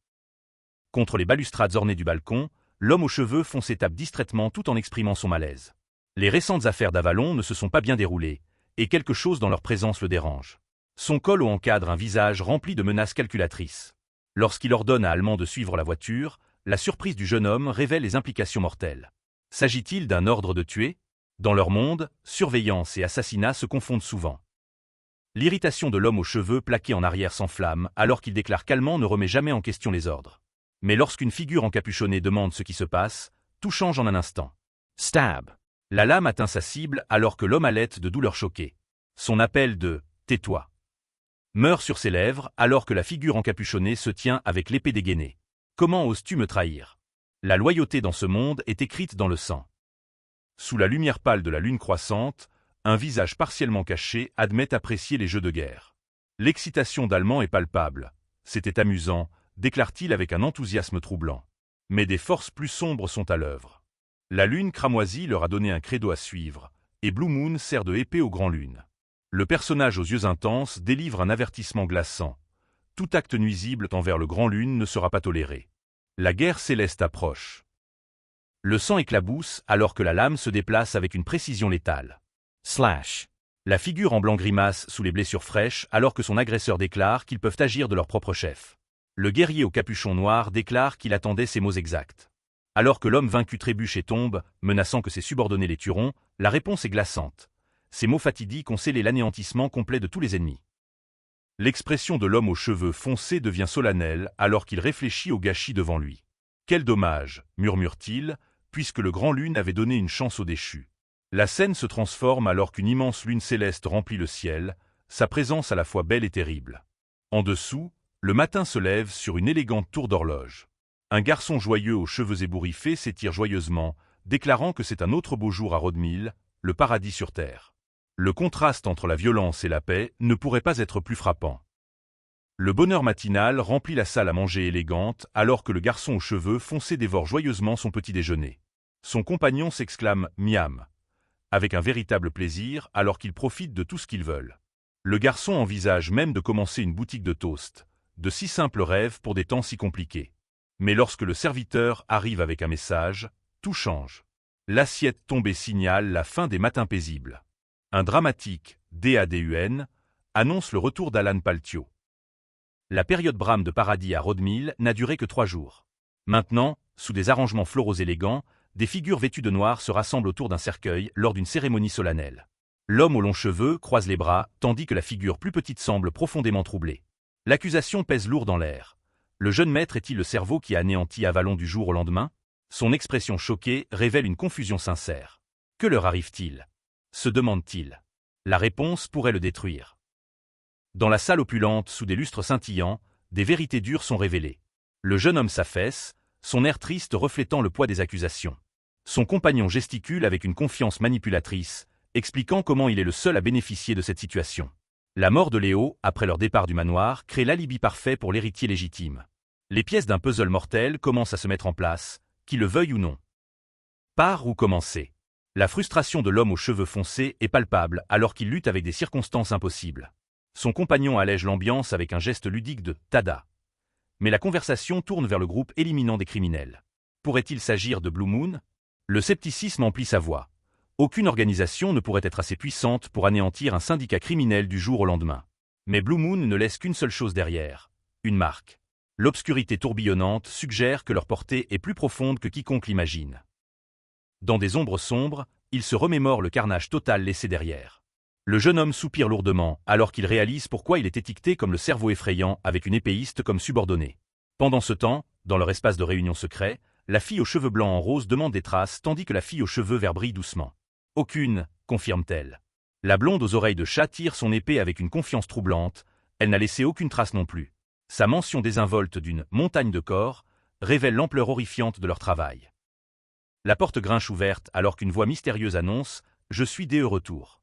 Contre les balustrades ornées du balcon, l'homme aux cheveux foncé tape distraitement tout en exprimant son malaise. Les récentes affaires d'Avalon ne se sont pas bien déroulées, et quelque chose dans leur présence le dérange. Son col encadre un visage rempli de menaces calculatrices. Lorsqu'il ordonne à Allemand de suivre la voiture, la surprise du jeune homme révèle les implications mortelles. S'agit-il d'un ordre de tuer? Dans leur monde, surveillance et assassinat se confondent souvent. L'irritation de l'homme aux cheveux plaqué en arrière s'enflamme alors qu'il déclare qu'Allemand ne remet jamais en question les ordres. Mais lorsqu'une figure encapuchonnée demande ce qui se passe, tout change en un instant. Stab! La lame atteint sa cible alors que l'homme halète de douleur choquée. Son appel de « tais-toi » meurt sur ses lèvres alors que la figure encapuchonnée se tient avec l'épée dégainée. Comment oses-tu me trahir? La loyauté dans ce monde est écrite dans le sang. Sous la lumière pâle de la lune croissante, un visage partiellement caché admet apprécier les jeux de guerre. L'excitation d'Allemand est palpable. C'était amusant, déclare-t-il avec un enthousiasme troublant. Mais des forces plus sombres sont à l'œuvre. La lune cramoisie leur a donné un credo à suivre, et Blue Moon sert de épée aux grands lunes. Le personnage aux yeux intenses délivre un avertissement glaçant. Tout acte nuisible envers le grand lune ne sera pas toléré. La guerre céleste approche. Le sang éclabousse alors que la lame se déplace avec une précision létale. Slash. La figure en blanc grimace sous les blessures fraîches alors que son agresseur déclare qu'ils peuvent agir de leur propre chef. Le guerrier au capuchon noir déclare qu'il attendait ces mots exacts. Alors que l'homme vaincu trébuche et tombe, menaçant que ses subordonnés les tueront, la réponse est glaçante. Ces mots fatidiques ont scellé l'anéantissement complet de tous les ennemis. L'expression de l'homme aux cheveux foncés devient solennelle alors qu'il réfléchit au gâchis devant lui. Quel dommage, murmure-t-il, puisque le grand lune avait donné une chance au déchu. La scène se transforme alors qu'une immense lune céleste remplit le ciel, sa présence à la fois belle et terrible. En dessous, le matin se lève sur une élégante tour d'horloge. Un garçon joyeux aux cheveux ébouriffés s'étire joyeusement, déclarant que c'est un autre beau jour à Rodmill, le paradis sur terre. Le contraste entre la violence et la paix ne pourrait pas être plus frappant. Le bonheur matinal remplit la salle à manger élégante alors que le garçon aux cheveux foncés dévore joyeusement son petit déjeuner. Son compagnon s'exclame « miam » avec un véritable plaisir alors qu'ils profitent de tout ce qu'ils veulent. Le garçon envisage même de commencer une boutique de toast, de si simples rêves pour des temps si compliqués. Mais lorsque le serviteur arrive avec un message, tout change. L'assiette tombée signale la fin des matins paisibles. Un dramatique DADUN annonce le retour d'Alan Paltio. La période Bram de paradis à Rodmill n'a duré que 3 jours. Maintenant, sous des arrangements floraux élégants, des figures vêtues de noir se rassemblent autour d'un cercueil lors d'une cérémonie solennelle. L'homme aux longs cheveux croise les bras, tandis que la figure plus petite semble profondément troublée. L'accusation pèse lourd dans l'air. Le jeune maître est-il le cerveau qui a anéanti Avalon du jour au lendemain? Son expression choquée révèle une confusion sincère. Que leur arrive-t-il? Se demande-t-il. La réponse pourrait le détruire. Dans la salle opulente, sous des lustres scintillants, des vérités dures sont révélées. Le jeune homme s'affaisse, son air triste reflétant le poids des accusations. Son compagnon gesticule avec une confiance manipulatrice, expliquant comment il est le seul à bénéficier de cette situation. La mort de Léo, après leur départ du manoir, crée l'alibi parfait pour l'héritier légitime. Les pièces d'un puzzle mortel commencent à se mettre en place, qu'il le veuille ou non. Par où commencer? La frustration de l'homme aux cheveux foncés est palpable alors qu'il lutte avec des circonstances impossibles. Son compagnon allège l'ambiance avec un geste ludique de « tada ». Mais la conversation tourne vers le groupe éliminant des criminels. Pourrait-il s'agir de Blue Moon? Le scepticisme emplit sa voix. Aucune organisation ne pourrait être assez puissante pour anéantir un syndicat criminel du jour au lendemain. Mais Blue Moon ne laisse qu'une seule chose derrière, une marque. L'obscurité tourbillonnante suggère que leur portée est plus profonde que quiconque l'imagine. Dans des ombres sombres, il se remémore le carnage total laissé derrière. Le jeune homme soupire lourdement alors qu'il réalise pourquoi il est étiqueté comme le cerveau effrayant avec une épéiste comme subordonnée. Pendant ce temps, dans leur espace de réunion secret, la fille aux cheveux blancs en rose demande des traces tandis que la fille aux cheveux verts brille doucement. Aucune, confirme-t-elle. La blonde aux oreilles de chat tire son épée avec une confiance troublante, elle n'a laissé aucune trace non plus. Sa mention désinvolte d'une « montagne de corps » révèle l'ampleur horrifiante de leur travail. La porte grinche ouverte alors qu'une voix mystérieuse annonce « Je suis Dé retour ».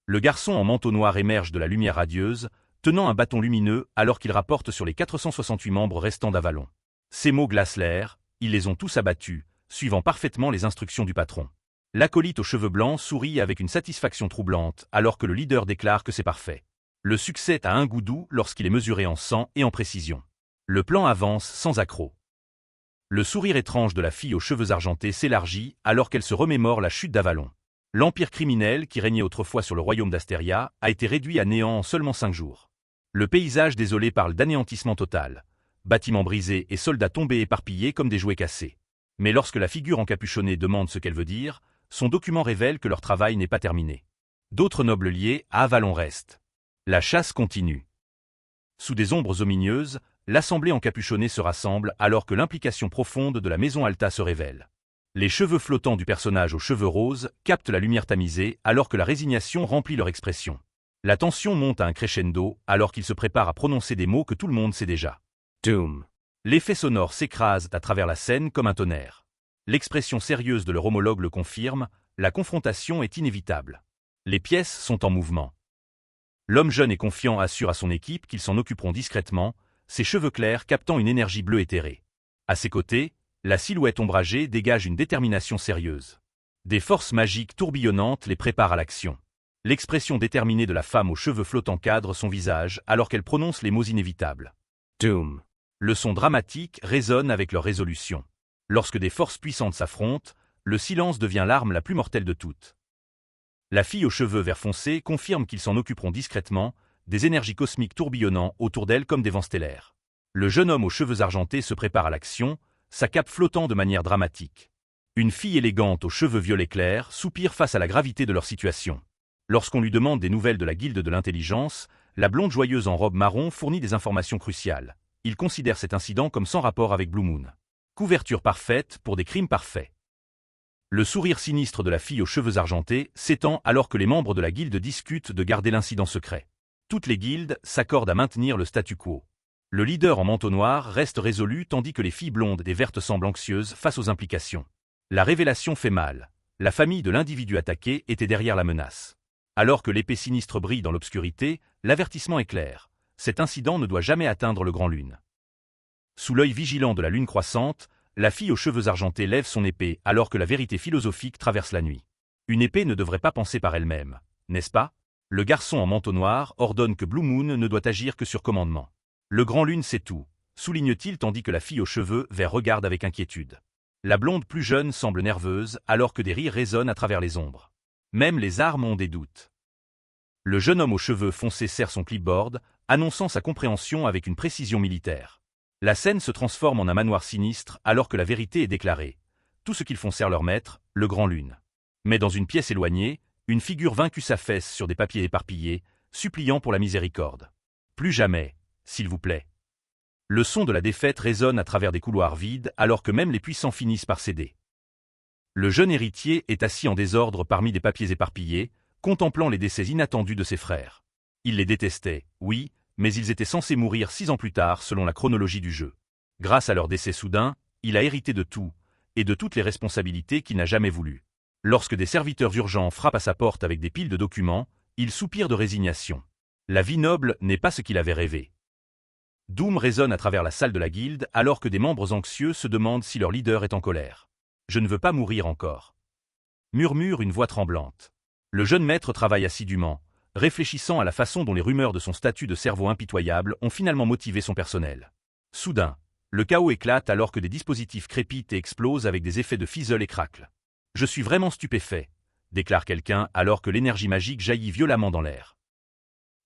Le garçon en manteau noir émerge de la lumière radieuse, tenant un bâton lumineux alors qu'il rapporte sur les 468 membres restants d'Avalon. Ces mots glacent l'air, ils les ont tous abattus, suivant parfaitement les instructions du patron. L'acolyte aux cheveux blancs sourit avec une satisfaction troublante alors que le leader déclare que c'est parfait. Le succès a un goût doux lorsqu'il est mesuré en sang et en précision. Le plan avance sans accroc. Le sourire étrange de la fille aux cheveux argentés s'élargit alors qu'elle se remémore la chute d'Avalon. L'empire criminel qui régnait autrefois sur le royaume d'Astéria a été réduit à néant en seulement 5 jours. Le paysage désolé parle d'anéantissement total. Bâtiments brisés et soldats tombés éparpillés comme des jouets cassés. Mais lorsque la figure encapuchonnée demande ce qu'elle veut dire, son document révèle que leur travail n'est pas terminé. D'autres nobles liés à Avalon restent. La chasse continue. Sous des ombres omineuses, l'assemblée encapuchonnée se rassemble alors que l'implication profonde de la maison Alta se révèle. Les cheveux flottants du personnage aux cheveux roses captent la lumière tamisée alors que la résignation remplit leur expression. La tension monte à un crescendo alors qu'ils se préparent à prononcer des mots que tout le monde sait déjà. Doom. L'effet sonore s'écrase à travers la scène comme un tonnerre. L'expression sérieuse de leur homologue le confirme, la confrontation est inévitable. Les pièces sont en mouvement. L'homme jeune et confiant assure à son équipe qu'ils s'en occuperont discrètement, ses cheveux clairs captant une énergie bleue éthérée. À ses côtés, la silhouette ombragée dégage une détermination sérieuse. Des forces magiques tourbillonnantes les préparent à l'action. L'expression déterminée de la femme aux cheveux flottants cadre son visage alors qu'elle prononce les mots inévitables. Doom. Le son dramatique résonne avec leur résolution. Lorsque des forces puissantes s'affrontent, le silence devient l'arme la plus mortelle de toutes. La fille aux cheveux vert foncé confirme qu'ils s'en occuperont discrètement, des énergies cosmiques tourbillonnant autour d'elle comme des vents stellaires. Le jeune homme aux cheveux argentés se prépare à l'action, sa cape flottant de manière dramatique. Une fille élégante aux cheveux violets clairs soupire face à la gravité de leur situation. Lorsqu'on lui demande des nouvelles de la guilde de l'intelligence, la blonde joyeuse en robe marron fournit des informations cruciales. Il considère cet incident comme sans rapport avec Blue Moon. Couverture parfaite pour des crimes parfaits. Le sourire sinistre de la fille aux cheveux argentés s'étend alors que les membres de la guilde discutent de garder l'incident secret. Toutes les guildes s'accordent à maintenir le statu quo. Le leader en manteau noir reste résolu tandis que les filles blondes et vertes semblent anxieuses face aux implications. La révélation fait mal. La famille de l'individu attaqué était derrière la menace. Alors que l'épée sinistre brille dans l'obscurité, l'avertissement est clair. Cet incident ne doit jamais atteindre le Grand Lune. Sous l'œil vigilant de la lune croissante, la fille aux cheveux argentés lève son épée alors que la vérité philosophique traverse la nuit. Une épée ne devrait pas penser par elle-même, n'est-ce pas? Le garçon en manteau noir ordonne que Blue Moon ne doit agir que sur commandement. Le Grand Lune sait tout, souligne-t-il tandis que la fille aux cheveux verts regarde avec inquiétude. La blonde plus jeune semble nerveuse alors que des rires résonnent à travers les ombres. Même les armes ont des doutes. Le jeune homme aux cheveux foncés serre son clipboard, annonçant sa compréhension avec une précision militaire. La scène se transforme en un manoir sinistre alors que la vérité est déclarée. Tout ce qu'ils font sert leur maître, le Grand Lune. Mais dans une pièce éloignée, une figure vaincue s'affaisse sur des papiers éparpillés, suppliant pour la miséricorde. Plus jamais, s'il vous plaît. Le son de la défaite résonne à travers des couloirs vides alors que même les puissants finissent par céder. Le jeune héritier est assis en désordre parmi des papiers éparpillés, contemplant les décès inattendus de ses frères. Il les détestait, oui, mais ils étaient censés mourir 6 ans plus tard selon la chronologie du jeu. Grâce à leur décès soudain, il a hérité de tout, et de toutes les responsabilités qu'il n'a jamais voulu. Lorsque des serviteurs urgents frappent à sa porte avec des piles de documents, il soupire de résignation. La vie noble n'est pas ce qu'il avait rêvé. Doom résonne à travers la salle de la guilde alors que des membres anxieux se demandent si leur leader est en colère. « Je ne veux pas mourir encore », murmure une voix tremblante. Le jeune maître travaille assidûment, réfléchissant à la façon dont les rumeurs de son statut de cerveau impitoyable ont finalement motivé son personnel. Soudain, le chaos éclate alors que des dispositifs crépitent et explosent avec des effets de fizzle et cracle. « Je suis vraiment stupéfait », déclare quelqu'un alors que l'énergie magique jaillit violemment dans l'air.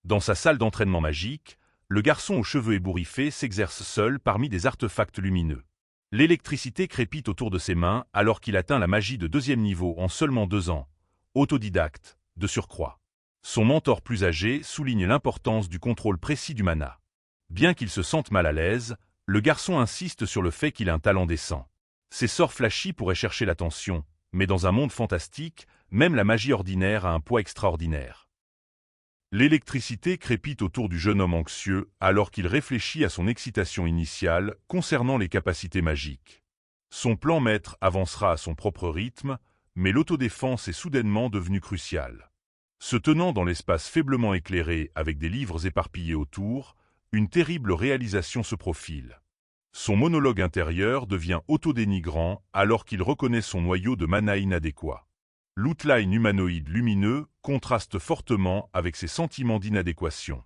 Dans sa salle d'entraînement magique, le garçon aux cheveux ébouriffés s'exerce seul parmi des artefacts lumineux. L'électricité crépite autour de ses mains alors qu'il atteint la magie de 2e niveau en seulement 2 ans, autodidacte, de surcroît. Son mentor plus âgé souligne l'importance du contrôle précis du mana. Bien qu'il se sente mal à l'aise, le garçon insiste sur le fait qu'il a un talent décent. Ses sorts flashy pourraient chercher l'attention, mais dans un monde fantastique, même la magie ordinaire a un poids extraordinaire. L'électricité crépite autour du jeune homme anxieux alors qu'il réfléchit à son excitation initiale concernant les capacités magiques. Son plan maître avancera à son propre rythme, mais l'autodéfense est soudainement devenue cruciale. Se tenant dans l'espace faiblement éclairé avec des livres éparpillés autour, une terrible réalisation se profile. Son monologue intérieur devient autodénigrant alors qu'il reconnaît son noyau de mana inadéquat. L'outline humanoïde lumineux contraste fortement avec ses sentiments d'inadéquation.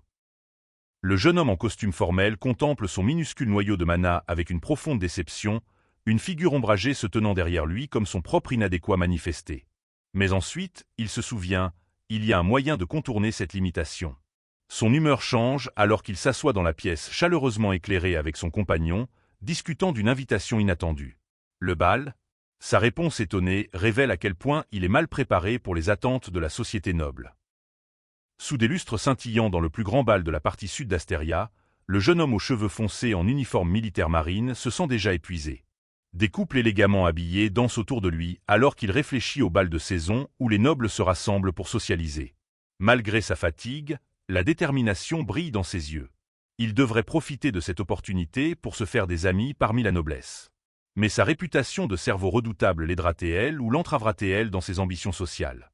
Le jeune homme en costume formel contemple son minuscule noyau de mana avec une profonde déception, une figure ombragée se tenant derrière lui comme son propre inadéquat manifesté. Mais ensuite, il se souvient, il y a un moyen de contourner cette limitation. Son humeur change alors qu'il s'assoit dans la pièce chaleureusement éclairée avec son compagnon, discutant d'une invitation inattendue. Le bal ? Sa réponse étonnée révèle à quel point il est mal préparé pour les attentes de la société noble. Sous des lustres scintillants dans le plus grand bal de la partie sud d'Astéria, le jeune homme aux cheveux foncés en uniforme militaire marine se sent déjà épuisé. Des couples élégamment habillés dansent autour de lui alors qu'il réfléchit au bal de saison où les nobles se rassemblent pour socialiser. Malgré sa fatigue, la détermination brille dans ses yeux. Il devrait profiter de cette opportunité pour se faire des amis parmi la noblesse. Mais sa réputation de cerveau redoutable l'aidera-t-elle ou l'entravera-t-elle dans ses ambitions sociales?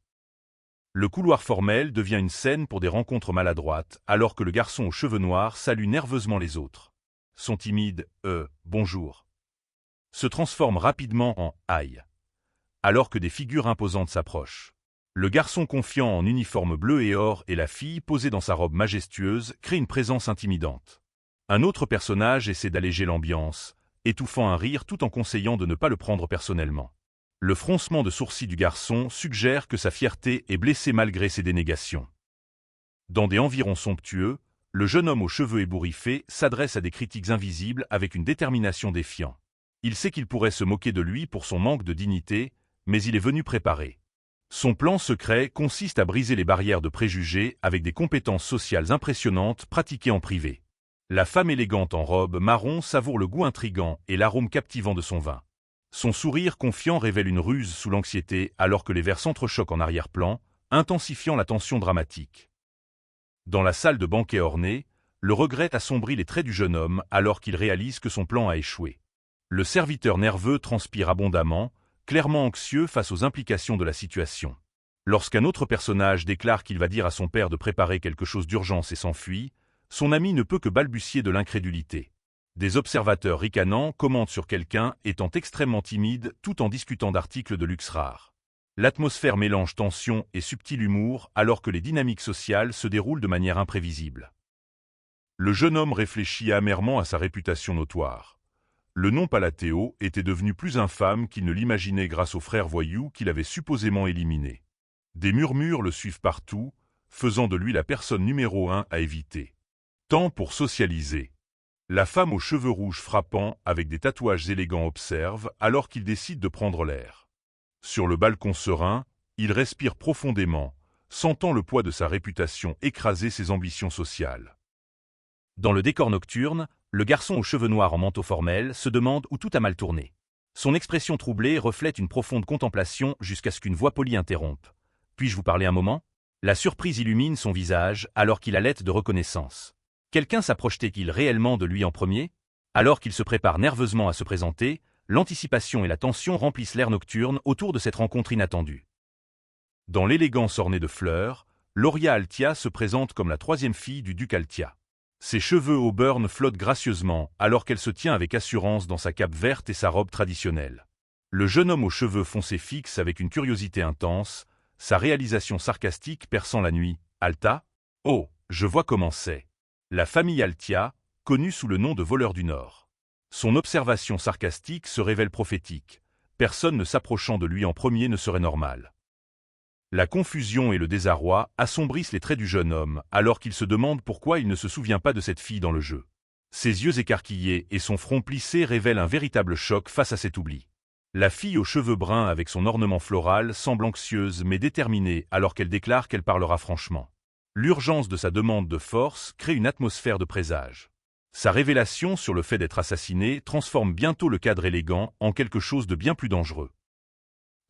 Le couloir formel devient une scène pour des rencontres maladroites alors que le garçon aux cheveux noirs salue nerveusement les autres. Son timide « bonjour » se transforme rapidement en « aïe » alors que des figures imposantes s'approchent. Le garçon confiant en uniforme bleu et or et la fille posée dans sa robe majestueuse créent une présence intimidante. Un autre personnage essaie d'alléger l'ambiance, étouffant un rire tout en conseillant de ne pas le prendre personnellement. Le froncement de sourcils du garçon suggère que sa fierté est blessée malgré ses dénégations. Dans des environs somptueux, le jeune homme aux cheveux ébouriffés s'adresse à des critiques invisibles avec une détermination défiant. Il sait qu'il pourrait se moquer de lui pour son manque de dignité, mais il est venu préparé. Son plan secret consiste à briser les barrières de préjugés avec des compétences sociales impressionnantes pratiquées en privé. La femme élégante en robe marron savoure le goût intrigant et l'arôme captivant de son vin. Son sourire confiant révèle une ruse sous l'anxiété alors que les vers s'entrechoquent en arrière-plan, intensifiant la tension dramatique. Dans la salle de banquet ornée, le regret assombrit les traits du jeune homme alors qu'il réalise que son plan a échoué. Le serviteur nerveux transpire abondamment, clairement anxieux face aux implications de la situation. Lorsqu'un autre personnage déclare qu'il va dire à son père de préparer quelque chose d'urgence et s'enfuit, son ami ne peut que balbutier de l'incrédulité. Des observateurs ricanants commentent sur quelqu'un étant extrêmement timide tout en discutant d'articles de luxe rares. L'atmosphère mélange tension et subtil humour alors que les dynamiques sociales se déroulent de manière imprévisible. Le jeune homme réfléchit amèrement à sa réputation notoire. Le nom Palateo était devenu plus infâme qu'il ne l'imaginait grâce aux frères voyous qu'il avait supposément éliminés. Des murmures le suivent partout, faisant de lui la personne numéro 1 à éviter. Temps pour socialiser. La femme aux cheveux rouges frappants avec des tatouages élégants observe alors qu'il décide de prendre l'air. Sur le balcon serein, il respire profondément, sentant le poids de sa réputation écraser ses ambitions sociales. Dans le décor nocturne, Le garçon aux cheveux noirs en manteau formel se demande où tout a mal tourné. Son expression troublée reflète une profonde contemplation jusqu'à ce qu'une voix polie interrompe. « Puis-je vous parler un moment ?» La surprise illumine son visage alors qu'il halète de reconnaissance. Quelqu'un s'approchetait-il réellement de lui en premier? Alors qu'il se prépare nerveusement à se présenter, l'anticipation et la tension remplissent l'air nocturne autour de cette rencontre inattendue. Dans l'élégance ornée de fleurs, Loria Altia se présente comme la troisième fille du duc Altia. Ses cheveux auburn flottent gracieusement alors qu'elle se tient avec assurance dans sa cape verte et sa robe traditionnelle. Le jeune homme aux cheveux foncés fixe avec une curiosité intense, sa réalisation sarcastique perçant la nuit. « Alta? Oh, je vois comment c'est. La famille Altia, connue sous le nom de voleurs du Nord. » Son observation sarcastique se révèle prophétique. Personne ne s'approchant de lui en premier ne serait normal. La confusion et le désarroi assombrissent les traits du jeune homme alors qu'il se demande pourquoi il ne se souvient pas de cette fille dans le jeu. Ses yeux écarquillés et son front plissé révèlent un véritable choc face à cet oubli. La fille aux cheveux bruns avec son ornement floral semble anxieuse mais déterminée alors qu'elle déclare qu'elle parlera franchement. L'urgence de sa demande de force crée une atmosphère de présage. Sa révélation sur le fait d'être assassinée transforme bientôt le cadre élégant en quelque chose de bien plus dangereux.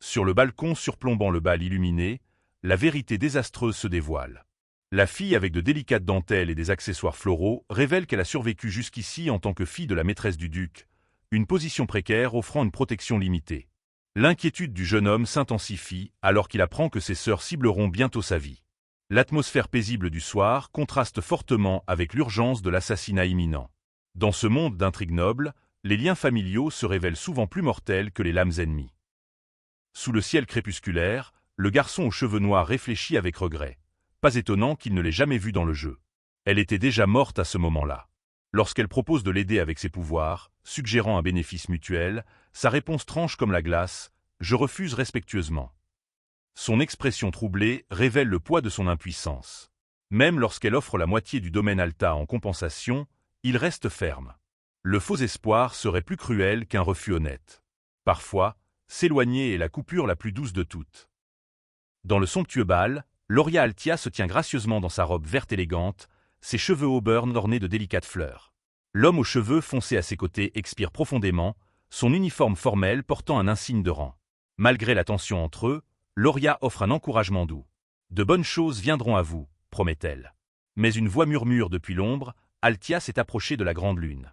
Sur le balcon surplombant le bal illuminé, la vérité désastreuse se dévoile. La fille avec de délicates dentelles et des accessoires floraux révèle qu'elle a survécu jusqu'ici en tant que fille de la maîtresse du duc, une position précaire offrant une protection limitée. L'inquiétude du jeune homme s'intensifie alors qu'il apprend que ses sœurs cibleront bientôt sa vie. L'atmosphère paisible du soir contraste fortement avec l'urgence de l'assassinat imminent. Dans ce monde d'intrigues nobles, les liens familiaux se révèlent souvent plus mortels que les lames ennemies. Sous le ciel crépusculaire, le garçon aux cheveux noirs réfléchit avec regret. Pas étonnant qu'il ne l'ait jamais vue dans le jeu. Elle était déjà morte à ce moment-là. Lorsqu'elle propose de l'aider avec ses pouvoirs, suggérant un bénéfice mutuel, sa réponse tranche comme la glace « Je refuse respectueusement ». Son expression troublée révèle le poids de son impuissance. Même lorsqu'elle offre la moitié du domaine Alta en compensation, il reste ferme. Le faux espoir serait plus cruel qu'un refus honnête. Parfois, s'éloigner est la coupure la plus douce de toutes. Dans le somptueux bal, Loria Altia se tient gracieusement dans sa robe verte élégante, ses cheveux auburn ornés de délicates fleurs. L'homme aux cheveux foncés à ses côtés expire profondément, son uniforme formel portant un insigne de rang. Malgré la tension entre eux, Loria offre un encouragement doux. « De bonnes choses viendront à vous », promet-elle. Mais une voix murmure depuis l'ombre, Altia s'est approchée de la grande lune.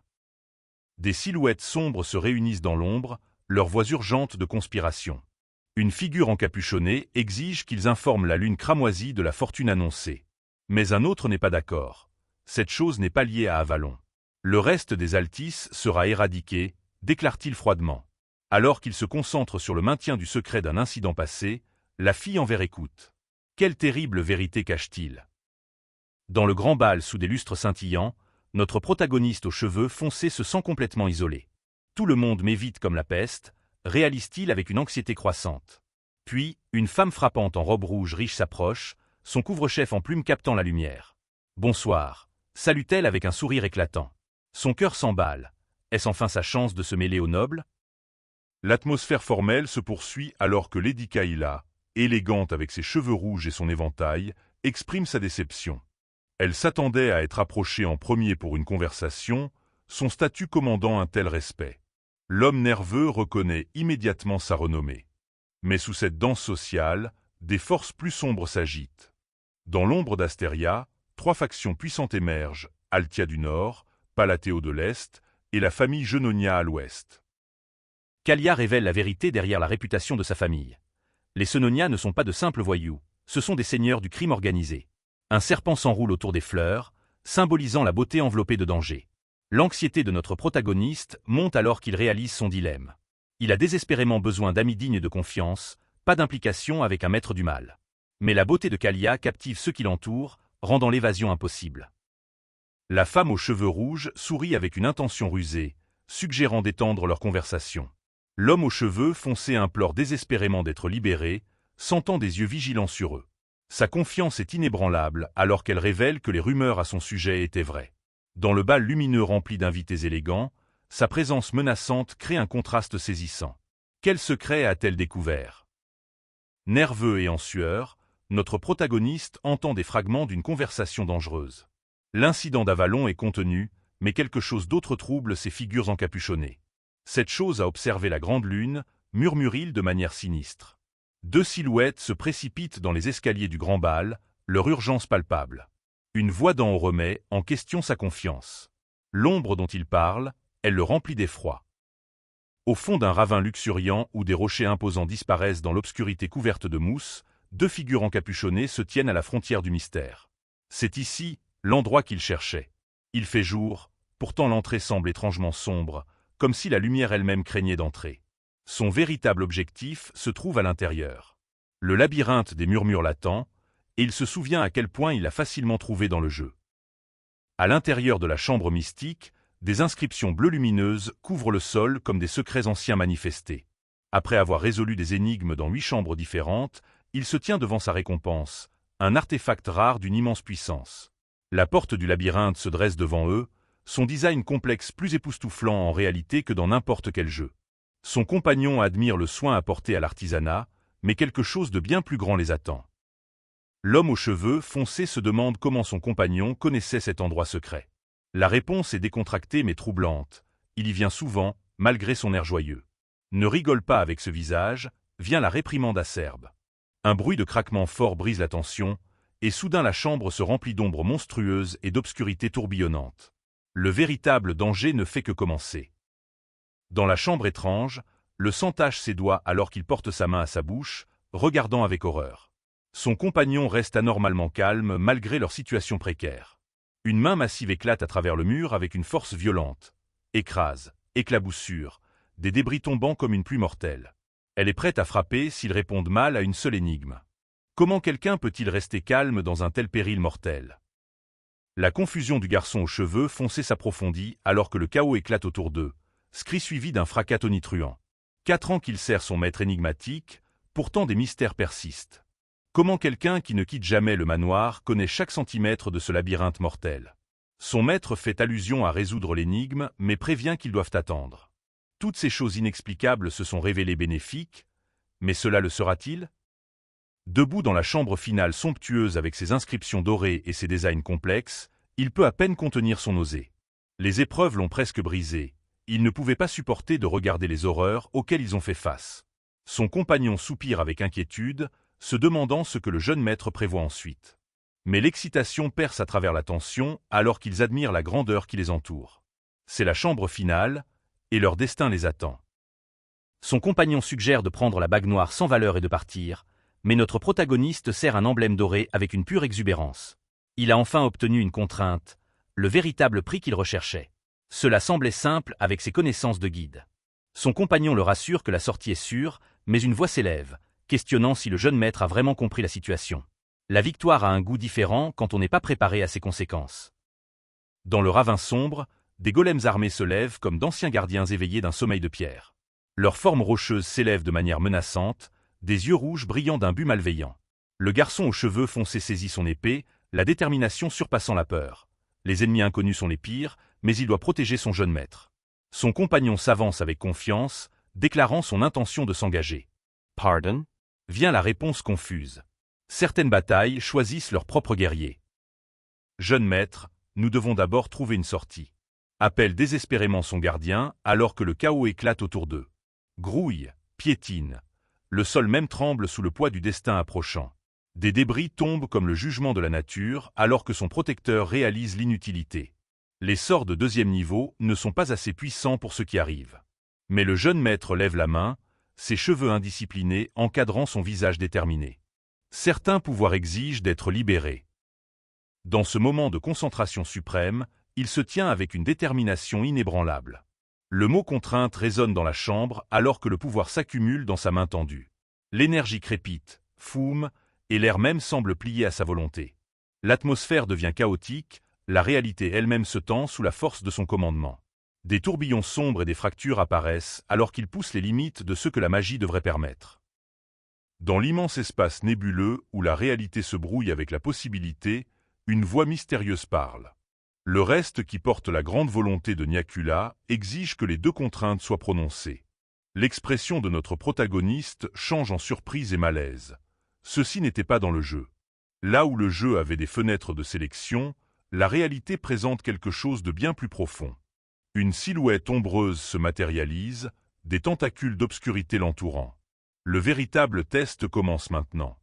Des silhouettes sombres se réunissent dans l'ombre, leurs voix urgentes de conspiration. Une figure encapuchonnée exige qu'ils informent la lune cramoisie de la fortune annoncée. Mais un autre n'est pas d'accord. Cette chose n'est pas liée à Avalon. Le reste des Altis sera éradiqué, déclare-t-il froidement. Alors qu'il se concentre sur le maintien du secret d'un incident passé, la fille envers écoute. Quelle terrible vérité cache-t-il? Dans le grand bal sous des lustres scintillants, notre protagoniste aux cheveux foncés se sent complètement isolé. Tout le monde m'évite comme la peste, réalise-t-il avec une anxiété croissante. Puis, une femme frappante en robe rouge riche s'approche, son couvre-chef en plume captant la lumière. « Bonsoir », salue-t-elle avec un sourire éclatant. Son cœur s'emballe. Est-ce enfin sa chance de se mêler aux nobles? L'atmosphère formelle se poursuit alors que Lady Kayla, élégante avec ses cheveux rouges et son éventail, exprime sa déception. Elle s'attendait à être approchée en premier pour une conversation, son statut commandant un tel respect. L'homme nerveux reconnaît immédiatement sa renommée. Mais sous cette danse sociale, des forces plus sombres s'agitent. Dans l'ombre d'Astéria, 3 factions puissantes émergent, Altia du Nord, Palateo de l'Est et la famille Genonia à l'Ouest. Kalia révèle la vérité derrière la réputation de sa famille. Les Senonia ne sont pas de simples voyous, ce sont des seigneurs du crime organisé. Un serpent s'enroule autour des fleurs, symbolisant la beauté enveloppée de danger. L'anxiété de notre protagoniste monte alors qu'il réalise son dilemme. Il a désespérément besoin d'amis dignes de confiance, pas d'implication avec un maître du mal. Mais la beauté de Kalia captive ceux qui l'entourent, rendant l'évasion impossible. La femme aux cheveux rouges sourit avec une intention rusée, suggérant d'étendre leur conversation. L'homme aux cheveux foncés implore désespérément d'être libéré, sentant des yeux vigilants sur eux. Sa confiance est inébranlable alors qu'elle révèle que les rumeurs à son sujet étaient vraies. Dans le bal lumineux rempli d'invités élégants, sa présence menaçante crée un contraste saisissant. Quel secret a-t-elle découvert? Nerveux et en sueur, notre protagoniste entend des fragments d'une conversation dangereuse. L'incident d'Avalon est contenu, mais quelque chose d'autre trouble ces figures encapuchonnées. Cette chose a observé la grande lune, murmure-t-il de manière sinistre. Deux silhouettes se précipitent dans les escaliers du grand bal, leur urgence palpable. Une voix d'en haut remet en question sa confiance. L'ombre dont il parle, elle le remplit d'effroi. Au fond d'un ravin luxuriant où des rochers imposants disparaissent dans l'obscurité couverte de mousse, deux figures encapuchonnées se tiennent à la frontière du mystère. C'est ici l'endroit qu'il cherchait. Il fait jour, pourtant l'entrée semble étrangement sombre, comme si la lumière elle-même craignait d'entrer. Son véritable objectif se trouve à l'intérieur. Le labyrinthe des murmures l'attend, et il se souvient à quel point il l'a facilement trouvé dans le jeu. À l'intérieur de la chambre mystique, des inscriptions bleues lumineuses couvrent le sol comme des secrets anciens manifestés. Après avoir résolu des énigmes dans 8 chambres différentes, il se tient devant sa récompense, un artefact rare d'une immense puissance. La porte du labyrinthe se dresse devant eux, son design complexe plus époustouflant en réalité que dans n'importe quel jeu. Son compagnon admire le soin apporté à l'artisanat, mais quelque chose de bien plus grand les attend. L'homme aux cheveux foncés se demande comment son compagnon connaissait cet endroit secret. La réponse est décontractée mais troublante. Il y vient souvent, malgré son air joyeux. Ne rigole pas avec ce visage, vient la réprimande acerbe. Un bruit de craquement fort brise la tension, et soudain la chambre se remplit d'ombres monstrueuses et d'obscurité tourbillonnante. Le véritable danger ne fait que commencer. Dans la chambre étrange, le sang tache ses doigts alors qu'il porte sa main à sa bouche, regardant avec horreur. Son compagnon reste anormalement calme malgré leur situation précaire. Une main massive éclate à travers le mur avec une force violente. Écrase, éclaboussure, des débris tombant comme une pluie mortelle. Elle est prête à frapper s'ils répondent mal à une seule énigme. Comment quelqu'un peut-il rester calme dans un tel péril mortel? La confusion du garçon aux cheveux foncés s'approfondit alors que le chaos éclate autour d'eux, cri suivi d'un fracas tonitruant. 4 ans qu'il sert son maître énigmatique, pourtant des mystères persistent. Comment quelqu'un qui ne quitte jamais le manoir connaît chaque centimètre de ce labyrinthe mortel? Son maître fait allusion à résoudre l'énigme, mais prévient qu'ils doivent attendre. Toutes ces choses inexplicables se sont révélées bénéfiques, mais cela le sera-t-il? Debout dans la chambre finale somptueuse avec ses inscriptions dorées et ses designs complexes, il peut à peine contenir son nausée. Les épreuves l'ont presque brisé. Il ne pouvait pas supporter de regarder les horreurs auxquelles ils ont fait face. Son compagnon soupire avec inquiétude, se demandant ce que le jeune maître prévoit ensuite. Mais l'excitation perce à travers la tension alors qu'ils admirent la grandeur qui les entoure. C'est la chambre finale, et leur destin les attend. Son compagnon suggère de prendre la bague noire sans valeur et de partir, mais notre protagoniste serre un emblème doré avec une pure exubérance. Il a enfin obtenu une contrainte, le véritable prix qu'il recherchait. Cela semblait simple avec ses connaissances de guide. Son compagnon le rassure que la sortie est sûre, mais une voix s'élève, questionnant si le jeune maître a vraiment compris la situation. La victoire a un goût différent quand on n'est pas préparé à ses conséquences. Dans le ravin sombre, des golems armés se lèvent comme d'anciens gardiens éveillés d'un sommeil de pierre. Leur forme rocheuse s'élève de manière menaçante, des yeux rouges brillant d'un but malveillant. Le garçon aux cheveux foncés saisit son épée, la détermination surpassant la peur. Les ennemis inconnus sont les pires, mais il doit protéger son jeune maître. Son compagnon s'avance avec confiance, déclarant son intention de s'engager. « Pardon » vient la réponse confuse. Certaines batailles choisissent leurs propres guerriers. Jeune maître, nous devons d'abord trouver une sortie. Appelle désespérément son gardien alors que le chaos éclate autour d'eux. Grouille, piétine. Le sol même tremble sous le poids du destin approchant. Des débris tombent comme le jugement de la nature alors que son protecteur réalise l'inutilité. Les sorts de 2e niveau ne sont pas assez puissants pour ce qui arrive. Mais le jeune maître lève la main, ses cheveux indisciplinés encadrant son visage déterminé. Certains pouvoirs exigent d'être libérés. Dans ce moment de concentration suprême, il se tient avec une détermination inébranlable. Le mot contrainte résonne dans la chambre alors que le pouvoir s'accumule dans sa main tendue. L'énergie crépite, fume, et l'air même semble plier à sa volonté. L'atmosphère devient chaotique, la réalité elle-même se tend sous la force de son commandement. Des tourbillons sombres et des fractures apparaissent alors qu'il pousse les limites de ce que la magie devrait permettre. Dans l'immense espace nébuleux où la réalité se brouille avec la possibilité, une voix mystérieuse parle. Le reste qui porte la grande volonté de Nyakula exige que les 2 contraintes soient prononcées. L'expression de notre protagoniste change en surprise et malaise. Ceci n'était pas dans le jeu. Là où le jeu avait des fenêtres de sélection, La réalité présente quelque chose de bien plus profond. Une silhouette ombreuse se matérialise, des tentacules d'obscurité l'entourant. Le véritable test commence maintenant.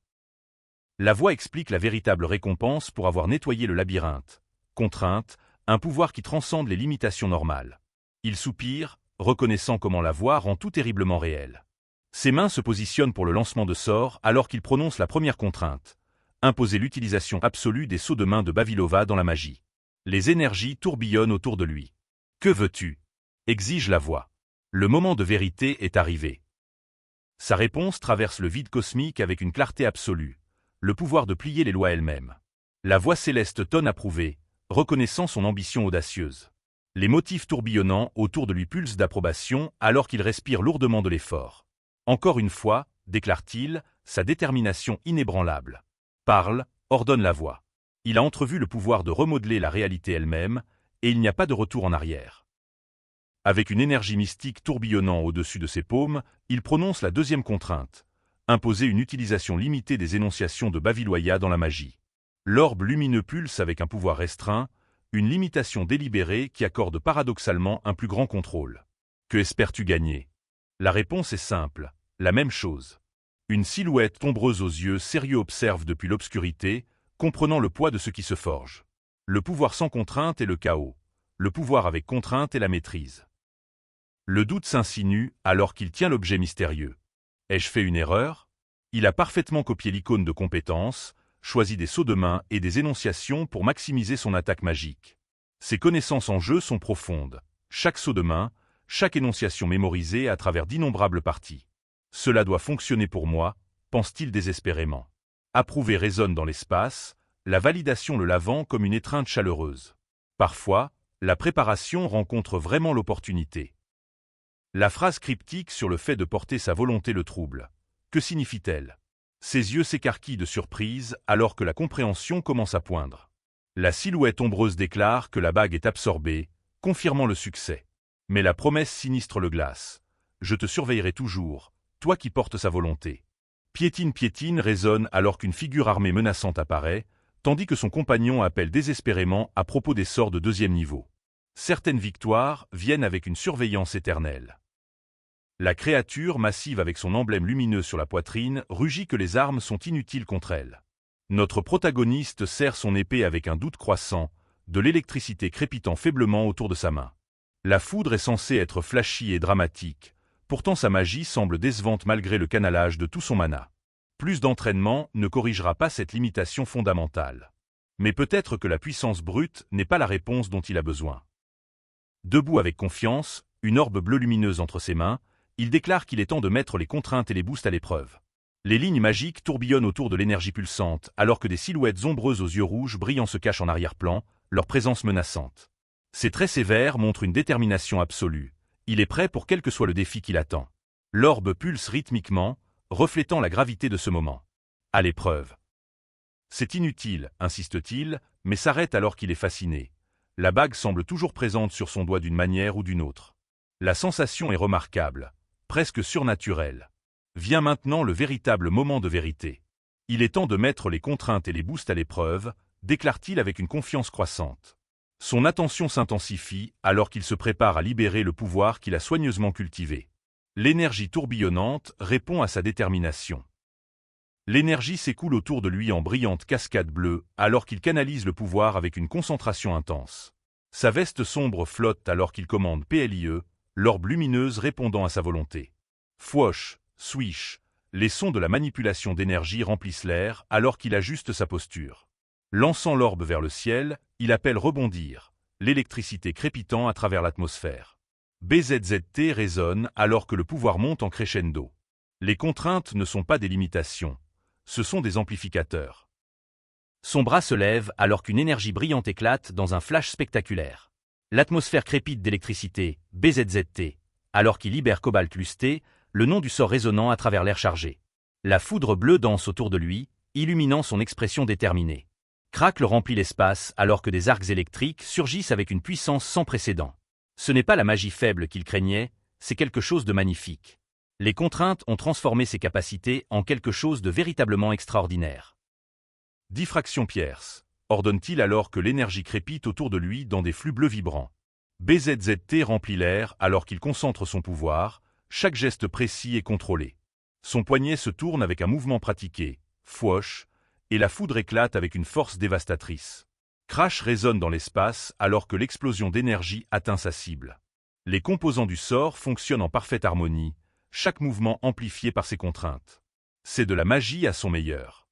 La voix explique la véritable récompense pour avoir nettoyé le labyrinthe. Contrainte, un pouvoir qui transcende les limitations normales. Il soupire, reconnaissant comment la voix rend tout terriblement réel. Ses mains se positionnent pour le lancement de sorts alors qu'il prononce la première contrainte. Imposer l'utilisation absolue des sauts de main de Bavilova dans la magie. Les énergies tourbillonnent autour de lui. « Que veux-tu » exige la voix. Le moment de vérité est arrivé. Sa réponse traverse le vide cosmique avec une clarté absolue, le pouvoir de plier les lois elles-mêmes. La voix céleste tonne approuvée, reconnaissant son ambition audacieuse. Les motifs tourbillonnants autour de lui pulsent d'approbation alors qu'il respire lourdement de l'effort. Encore une fois, déclare-t-il, sa détermination inébranlable. Parle, ordonne la voix. Il a entrevu le pouvoir de remodeler la réalité elle-même, et il n'y a pas de retour en arrière. Avec une énergie mystique tourbillonnant au-dessus de ses paumes, il prononce la deuxième contrainte. Imposer une utilisation limitée des énonciations de Baviloya dans la magie. L'orbe lumineux pulse avec un pouvoir restreint, une limitation délibérée qui accorde paradoxalement un plus grand contrôle. Que espères-tu gagner? La réponse est simple, la même chose. Une silhouette ombreuse aux yeux sérieux observe depuis l'obscurité, comprenant le poids de ce qui se forge. Le pouvoir sans contrainte est le chaos. Le pouvoir avec contrainte est la maîtrise. Le doute s'insinue alors qu'il tient l'objet mystérieux. Ai-je fait une erreur? Il a parfaitement copié l'icône de compétence, choisi des sauts de main et des énonciations pour maximiser son attaque magique. Ses connaissances en jeu sont profondes. Chaque saut de main, chaque énonciation mémorisée à travers d'innombrables parties. Cela doit fonctionner pour moi, pense-t-il désespérément. Approuvé résonne dans l'espace, la validation le lavant comme une étreinte chaleureuse. Parfois, la préparation rencontre vraiment l'opportunité. La phrase cryptique sur le fait de porter sa volonté le trouble. Que signifie-t-elle? Ses yeux s'écarquillent de surprise alors que la compréhension commence à poindre. La silhouette ombreuse déclare que la bague est absorbée, confirmant le succès. Mais la promesse sinistre le glace. Je te surveillerai toujours, toi qui portes sa volonté. Piétine résonne alors qu'une figure armée menaçante apparaît, tandis que son compagnon appelle désespérément à propos des sorts de deuxième niveau. Certaines victoires viennent avec une surveillance éternelle. La créature, massive avec son emblème lumineux sur la poitrine, rugit que les armes sont inutiles contre elle. Notre protagoniste serre son épée avec un doute croissant, de l'électricité crépitant faiblement autour de sa main. La foudre est censée être flashy et dramatique, pourtant sa magie semble décevante malgré le canalage de tout son mana. Plus d'entraînement ne corrigera pas cette limitation fondamentale. Mais peut-être que la puissance brute n'est pas la réponse dont il a besoin. Debout avec confiance, une orbe bleue lumineuse entre ses mains, il déclare qu'il est temps de mettre les contraintes et les boosts à l'épreuve. Les lignes magiques tourbillonnent autour de l'énergie pulsante, alors que des silhouettes ombreuses aux yeux rouges brillants se cachent en arrière-plan, leur présence menaçante. Ses traits sévères montrent une détermination absolue. Il est prêt pour quel que soit le défi qui l'attend. L'orbe pulse rythmiquement, reflétant la gravité de ce moment. À l'épreuve. C'est inutile, insiste-t-il, mais s'arrête alors qu'il est fasciné. La bague semble toujours présente sur son doigt d'une manière ou d'une autre. La sensation est remarquable, presque surnaturelle. Vient maintenant le véritable moment de vérité. Il est temps de mettre les contraintes et les boosts à l'épreuve, déclare-t-il avec une confiance croissante. Son attention s'intensifie alors qu'il se prépare à libérer le pouvoir qu'il a soigneusement cultivé. L'énergie tourbillonnante répond à sa détermination. L'énergie s'écoule autour de lui en brillante cascade bleue alors qu'il canalise le pouvoir avec une concentration intense. Sa veste sombre flotte alors qu'il commande PLIE, l'orbe lumineuse répondant à sa volonté. Fouosh, swish, les sons de la manipulation d'énergie remplissent l'air alors qu'il ajuste sa posture. Lançant l'orbe vers le ciel, il appelle rebondir, l'électricité crépitant à travers l'atmosphère. BZZT résonne alors que le pouvoir monte en crescendo. Les contraintes ne sont pas des limitations, ce sont des amplificateurs. Son bras se lève alors qu'une énergie brillante éclate dans un flash spectaculaire. L'atmosphère crépite d'électricité, BZZT, alors qu'il libère Cobalt Lusté, le nom du sort résonnant à travers l'air chargé. La foudre bleue danse autour de lui, illuminant son expression déterminée. Cracle remplit l'espace alors que des arcs électriques surgissent avec une puissance sans précédent. Ce n'est pas la magie faible qu'il craignait, c'est quelque chose de magnifique. Les contraintes ont transformé ses capacités en quelque chose de véritablement extraordinaire. Diffraction pierce, ordonne-t-il alors que l'énergie crépite autour de lui dans des flux bleus vibrants. BZZT remplit l'air alors qu'il concentre son pouvoir, chaque geste précis est contrôlé. Son poignet se tourne avec un mouvement pratiqué, fouoche, et la foudre éclate avec une force dévastatrice. Crash résonne dans l'espace alors que l'explosion d'énergie atteint sa cible. Les composants du sort fonctionnent en parfaite harmonie, chaque mouvement amplifié par ses contraintes. C'est de la magie à son meilleur.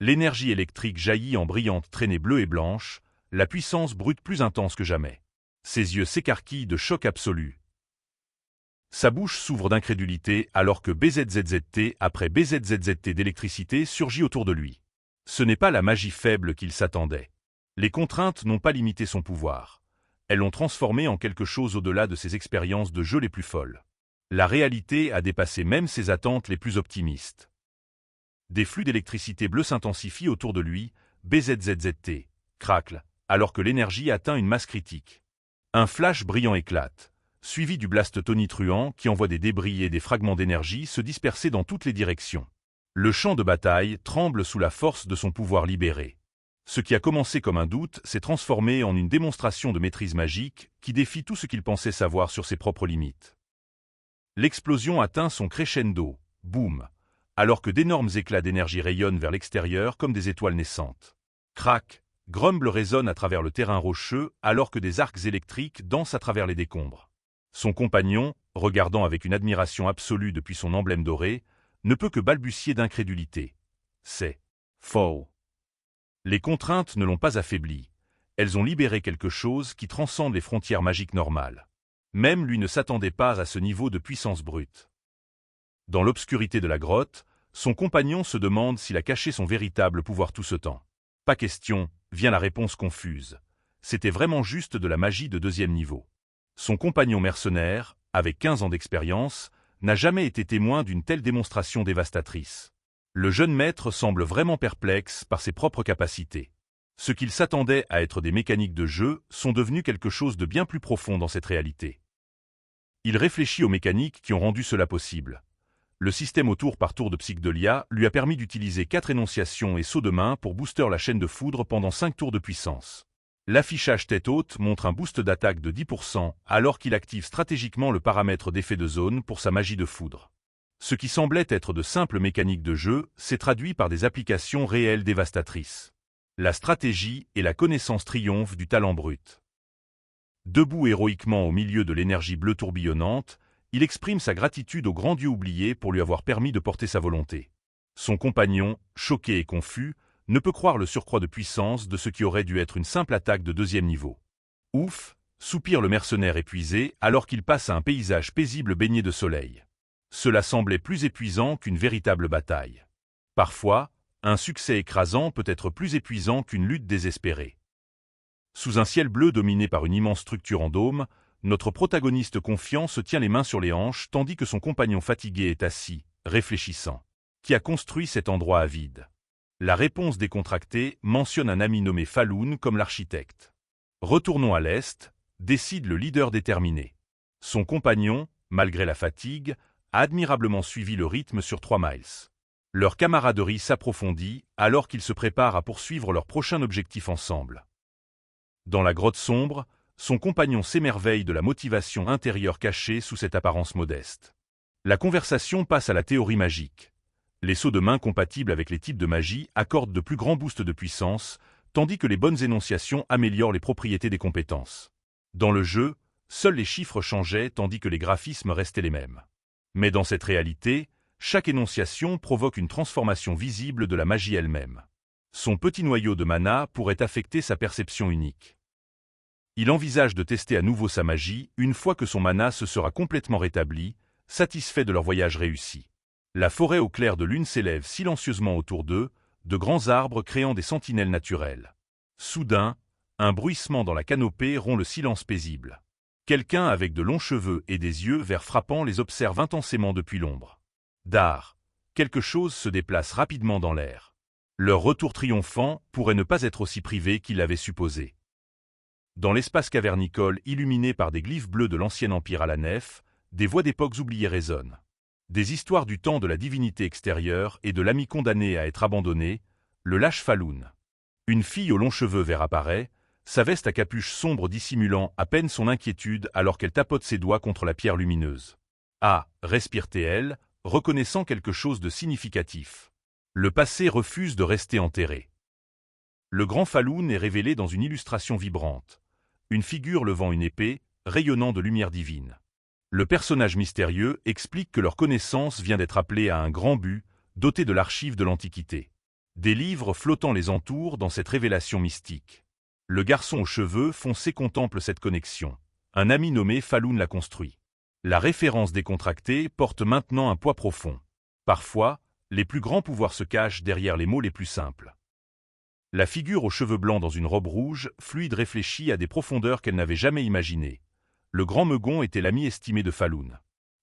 L'énergie électrique jaillit en brillantes traînées bleues et blanches, la puissance brute plus intense que jamais. Ses yeux s'écarquillent de choc absolu. Sa bouche s'ouvre d'incrédulité alors que BZZZT après BZZZT d'électricité surgit autour de lui. Ce n'est pas la magie faible qu'il s'attendait. Les contraintes n'ont pas limité son pouvoir. Elles l'ont transformé en quelque chose au-delà de ses expériences de jeu les plus folles. La réalité a dépassé même ses attentes les plus optimistes. Des flux d'électricité bleue s'intensifient autour de lui, BZZZT, cracle, alors que l'énergie atteint une masse critique. Un flash brillant éclate, suivi du blast tonitruant qui envoie des débris et des fragments d'énergie se disperser dans toutes les directions. Le champ de bataille tremble sous la force de son pouvoir libéré. Ce qui a commencé comme un doute s'est transformé en une démonstration de maîtrise magique qui défie tout ce qu'il pensait savoir sur ses propres limites. L'explosion atteint son crescendo, boum, alors que d'énormes éclats d'énergie rayonnent vers l'extérieur comme des étoiles naissantes. Crac, grumble résonne à travers le terrain rocheux alors que des arcs électriques dansent à travers les décombres. Son compagnon, regardant avec une admiration absolue depuis son emblème doré, ne peut que balbutier d'incrédulité. C'est faux. Les contraintes ne l'ont pas affaibli. Elles ont libéré quelque chose qui transcende les frontières magiques normales. Même lui ne s'attendait pas à ce niveau de puissance brute. Dans l'obscurité de la grotte, son compagnon se demande s'il a caché son véritable pouvoir tout ce temps. Pas question, vient la réponse confuse. C'était vraiment juste de la magie de deuxième niveau. Son compagnon mercenaire, avec 15 ans d'expérience, n'a jamais été témoin d'une telle démonstration dévastatrice. Le jeune maître semble vraiment perplexe par ses propres capacités. Ce qu'il s'attendait à être des mécaniques de jeu sont devenus quelque chose de bien plus profond dans cette réalité. Il réfléchit aux mécaniques qui ont rendu cela possible. Le système au tour par tour de Psychedelia lui a permis d'utiliser 4 énonciations et sauts de main pour booster la chaîne de foudre pendant 5 tours de puissance. L'affichage tête haute montre un boost d'attaque de 10% alors qu'il active stratégiquement le paramètre d'effet de zone pour sa magie de foudre. Ce qui semblait être de simples mécaniques de jeu s'est traduit par des applications réelles dévastatrices. La stratégie et la connaissance triomphent du talent brut. Debout héroïquement au milieu de l'énergie bleue tourbillonnante, il exprime sa gratitude au grand Dieu oublié pour lui avoir permis de porter sa volonté. Son compagnon, choqué et confus, ne peut croire le surcroît de puissance de ce qui aurait dû être une simple attaque de deuxième niveau. Ouf, soupire le mercenaire épuisé alors qu'il passe à un paysage paisible baigné de soleil. Cela semblait plus épuisant qu'une véritable bataille. Parfois, un succès écrasant peut être plus épuisant qu'une lutte désespérée. Sous un ciel bleu dominé par une immense structure en dôme, notre protagoniste confiant se tient les mains sur les hanches tandis que son compagnon fatigué est assis, réfléchissant. Qui a construit cet endroit avide? La réponse décontractée mentionne un ami nommé Falloun comme l'architecte. Retournons à l'est, décide le leader déterminé. Son compagnon, malgré la fatigue, a admirablement suivi le rythme sur 3 miles. Leur camaraderie s'approfondit alors qu'ils se préparent à poursuivre leur prochain objectif ensemble. Dans la grotte sombre, son compagnon s'émerveille de la motivation intérieure cachée sous cette apparence modeste. La conversation passe à la théorie magique. Les sauts de main compatibles avec les types de magie accordent de plus grands boosts de puissance, tandis que les bonnes énonciations améliorent les propriétés des compétences. Dans le jeu, seuls les chiffres changeaient tandis que les graphismes restaient les mêmes. Mais dans cette réalité, chaque énonciation provoque une transformation visible de la magie elle-même. Son petit noyau de mana pourrait affecter sa perception unique. Il envisage de tester à nouveau sa magie une fois que son mana se sera complètement rétabli, satisfait de leur voyage réussi. La forêt au clair de lune s'élève silencieusement autour d'eux, de grands arbres créant des sentinelles naturelles. Soudain, un bruissement dans la canopée rompt le silence paisible. Quelqu'un avec de longs cheveux et des yeux verts frappants les observe intensément depuis l'ombre. D'art, quelque chose se déplace rapidement dans l'air. Leur retour triomphant pourrait ne pas être aussi privé qu'ils l'avaient supposé. Dans l'espace cavernicole illuminé par des glyphes bleus de l'ancien empire à la nef, des voix d'époques oubliées résonnent. Des histoires du temps de la divinité extérieure et de l'ami condamné à être abandonné, le lâche Falloun. Une fille aux longs cheveux verts apparaît, sa veste à capuche sombre dissimulant à peine son inquiétude alors qu'elle tapote ses doigts contre la pierre lumineuse. Ah, respire-t-elle, reconnaissant quelque chose de significatif. Le passé refuse de rester enterré. Le grand Falun est révélé dans une illustration vibrante. Une figure levant une épée, rayonnant de lumière divine. Le personnage mystérieux explique que leur connaissance vient d'être appelée à un grand but, doté de l'archive de l'Antiquité. Des livres flottant les entourent dans cette révélation mystique. Le garçon aux cheveux foncés contemple cette connexion. Un ami nommé Falun l'a construit. La référence décontractée porte maintenant un poids profond. Parfois, les plus grands pouvoirs se cachent derrière les mots les plus simples. La figure aux cheveux blancs dans une robe rouge, fluide réfléchit à des profondeurs qu'elle n'avait jamais imaginées. Le grand Meugon était l'ami estimé de Falun.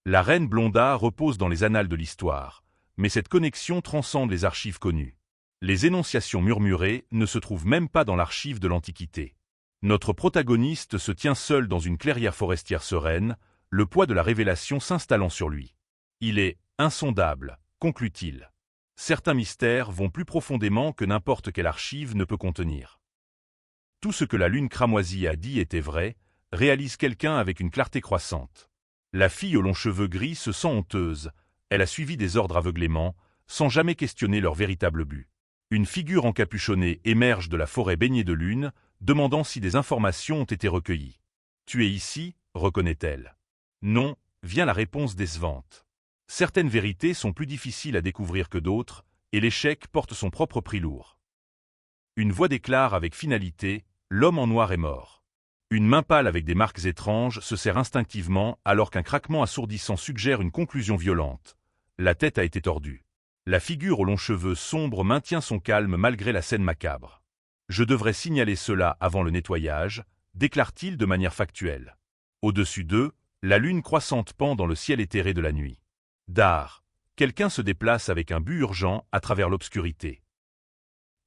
La reine Blonda repose dans les annales de l'histoire, mais cette connexion transcende les archives connues. Les énonciations murmurées ne se trouvent même pas dans l'archive de l'Antiquité. Notre protagoniste se tient seul dans une clairière forestière sereine, le poids de la révélation s'installant sur lui. Il est insondable, conclut-il. Certains mystères vont plus profondément que n'importe quelle archive ne peut contenir. Tout ce que la lune cramoisie a dit était vrai, réalise quelqu'un avec une clarté croissante. La fille aux longs cheveux gris se sent honteuse, elle a suivi des ordres aveuglément, sans jamais questionner leur véritable but. Une figure encapuchonnée émerge de la forêt baignée de lune, demandant si des informations ont été recueillies. « Tu es ici ?» reconnaît-elle. « Non » vient la réponse décevante. Certaines vérités sont plus difficiles à découvrir que d'autres, et l'échec porte son propre prix lourd. Une voix déclare avec finalité « L'homme en noir est mort ». Une main pâle avec des marques étranges se serre instinctivement alors qu'un craquement assourdissant suggère une conclusion violente. La tête a été tordue. La figure aux longs cheveux sombres maintient son calme malgré la scène macabre. « Je devrais signaler cela avant le nettoyage », déclare-t-il de manière factuelle. Au-dessus d'eux, la lune croissante pend dans le ciel éthéré de la nuit. D'art, quelqu'un se déplace avec un but urgent à travers l'obscurité.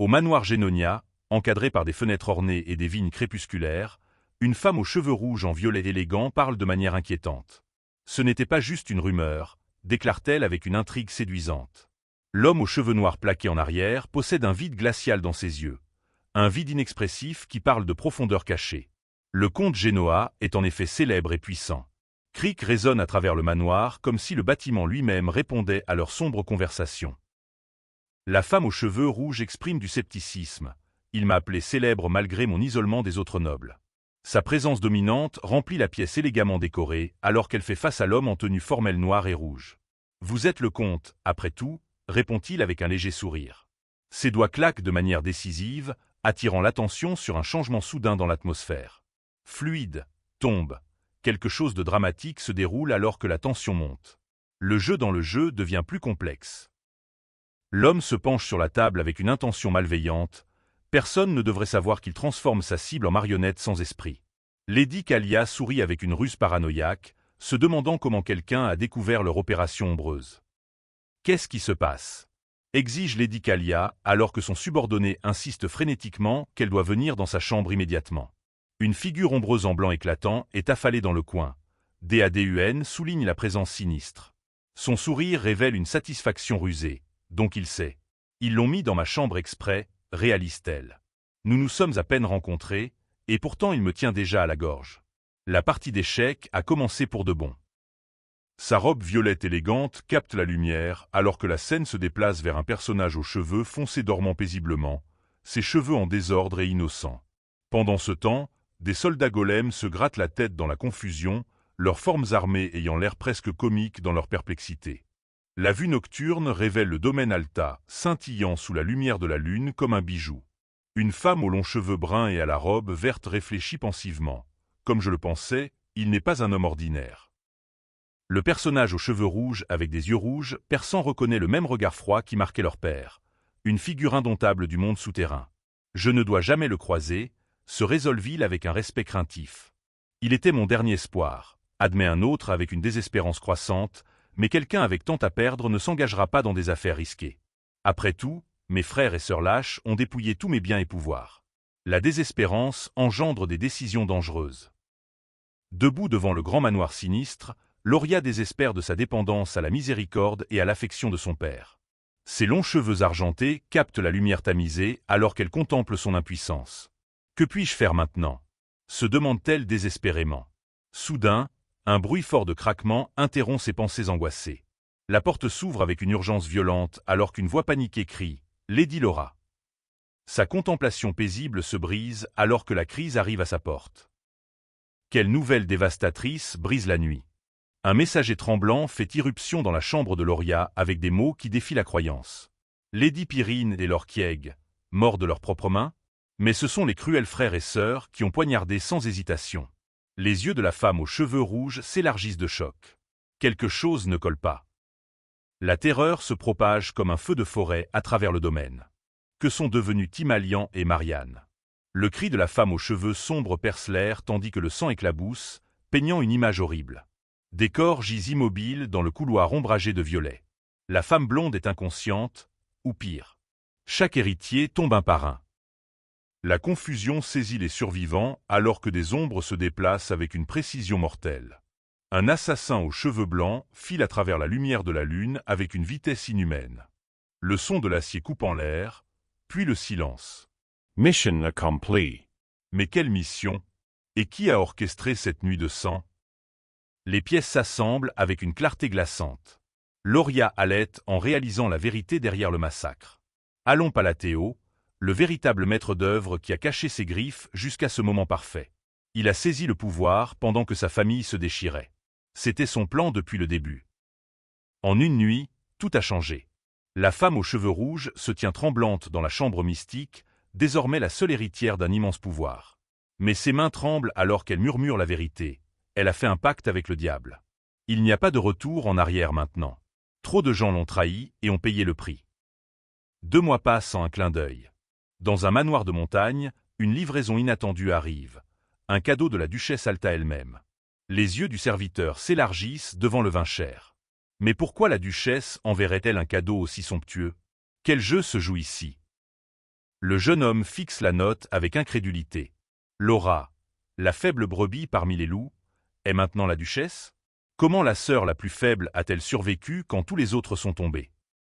Au manoir Génonia, encadré par des fenêtres ornées et des vignes crépusculaires, une femme aux cheveux rouges en violet élégant parle de manière inquiétante. Ce n'était pas juste une rumeur, déclare-t-elle avec une intrigue séduisante. L'homme aux cheveux noirs plaqués en arrière possède un vide glacial dans ses yeux. Un vide inexpressif qui parle de profondeur cachée. Le comte Génoa est en effet célèbre et puissant. Cric résonne à travers le manoir comme si le bâtiment lui-même répondait à leur sombre conversation. La femme aux cheveux rouges exprime du scepticisme. Il m'a appelé célèbre malgré mon isolement des autres nobles. Sa présence dominante remplit la pièce élégamment décorée alors qu'elle fait face à l'homme en tenue formelle noire et rouge. « Vous êtes le comte, après tout » répond-il avec un léger sourire. Ses doigts claquent de manière décisive, attirant l'attention sur un changement soudain dans l'atmosphère. Fluide, tombe. Quelque chose de dramatique se déroule alors que la tension monte. Le jeu dans le jeu devient plus complexe. L'homme se penche sur la table avec une intention malveillante. Personne ne devrait savoir qu'il transforme sa cible en marionnette sans esprit. Lady Kalia sourit avec une ruse paranoïaque, se demandant comment quelqu'un a découvert leur opération ombreuse. Qu'est-ce qui se passe ? Exige Lady Kalia alors que son subordonné insiste frénétiquement qu'elle doit venir dans sa chambre immédiatement. Une figure ombreuse en blanc éclatant est affalée dans le coin. DADUN souligne la présence sinistre. Son sourire révèle une satisfaction rusée. Donc il sait. Ils l'ont mis dans ma chambre exprès, réalise-t-elle. Nous nous sommes à peine rencontrés, et pourtant il me tient déjà à la gorge. La partie d'échecs a commencé pour de bon. Sa robe violette élégante capte la lumière alors que la scène se déplace vers un personnage aux cheveux foncés dormant paisiblement, ses cheveux en désordre et innocents. Pendant ce temps, des soldats golems se grattent la tête dans la confusion, leurs formes armées ayant l'air presque comiques dans leur perplexité. La vue nocturne révèle le domaine Alta, scintillant sous la lumière de la lune comme un bijou. Une femme aux longs cheveux bruns et à la robe verte réfléchit pensivement. Comme je le pensais, il n'est pas un homme ordinaire. Le personnage aux cheveux rouges avec des yeux rouges, perçant reconnaît le même regard froid qui marquait leur père. Une figure indomptable du monde souterrain. Je ne dois jamais le croiser, se résolve-t-il avec un respect craintif. Il était mon dernier espoir, admet un autre avec une désespérance croissante, mais quelqu'un avec tant à perdre ne s'engagera pas dans des affaires risquées. Après tout, mes frères et sœurs lâches ont dépouillé tous mes biens et pouvoirs. La désespérance engendre des décisions dangereuses. Debout devant le grand manoir sinistre, Loria désespère de sa dépendance à la miséricorde et à l'affection de son père. Ses longs cheveux argentés captent la lumière tamisée alors qu'elle contemple son impuissance. Que puis-je faire maintenant? Se demande-t-elle désespérément. Soudain, un bruit fort de craquement interrompt ses pensées angoissées. La porte s'ouvre avec une urgence violente alors qu'une voix paniquée crie « Lady Laura ». Sa contemplation paisible se brise alors que la crise arrive à sa porte. Quelle nouvelle dévastatrice brise la nuit. Un messager tremblant fait irruption dans la chambre de Loria avec des mots qui défient la croyance. Lady Pyrrhine et Lord Kieg, morts de leurs propres mains, mais ce sont les cruels frères et sœurs qui ont poignardé sans hésitation. Les yeux de la femme aux cheveux rouges s'élargissent de choc. Quelque chose ne colle pas. La terreur se propage comme un feu de forêt à travers le domaine. Que sont devenus Timalian et Marianne? Le cri de la femme aux cheveux sombres perce l'air tandis que le sang éclabousse, peignant une image horrible. Des corps gisent immobiles dans le couloir ombragé de violet. La femme blonde est inconsciente, ou pire. Chaque héritier tombe un par un. La confusion saisit les survivants alors que des ombres se déplacent avec une précision mortelle. Un assassin aux cheveux blancs file à travers la lumière de la lune avec une vitesse inhumaine. Le son de l'acier coupe en l'air, puis le silence. Mission accompli. Mais quelle mission? Et qui a orchestré cette nuit de sang? Les pièces s'assemblent avec une clarté glaçante. Loria halète en réalisant la vérité derrière le massacre. Allons Palateo, le véritable maître d'œuvre qui a caché ses griffes jusqu'à ce moment parfait. Il a saisi le pouvoir pendant que sa famille se déchirait. C'était son plan depuis le début. En une nuit, tout a changé. La femme aux cheveux rouges se tient tremblante dans la chambre mystique, désormais la seule héritière d'un immense pouvoir. Mais ses mains tremblent alors qu'elle murmure la vérité. Elle a fait un pacte avec le diable. Il n'y a pas de retour en arrière maintenant. Trop de gens l'ont trahi et ont payé le prix. 2 mois passent en un clin d'œil. Dans un manoir de montagne, une livraison inattendue arrive. Un cadeau de la duchesse Alta elle-même. Les yeux du serviteur s'élargissent devant le vin cher. Mais pourquoi la duchesse enverrait-elle un cadeau aussi somptueux? Quel jeu se joue ici? Le jeune homme fixe la note avec incrédulité. Laura, la faible brebis parmi les loups, est maintenant la duchesse? Comment la sœur la plus faible a-t-elle survécu quand tous les autres sont tombés?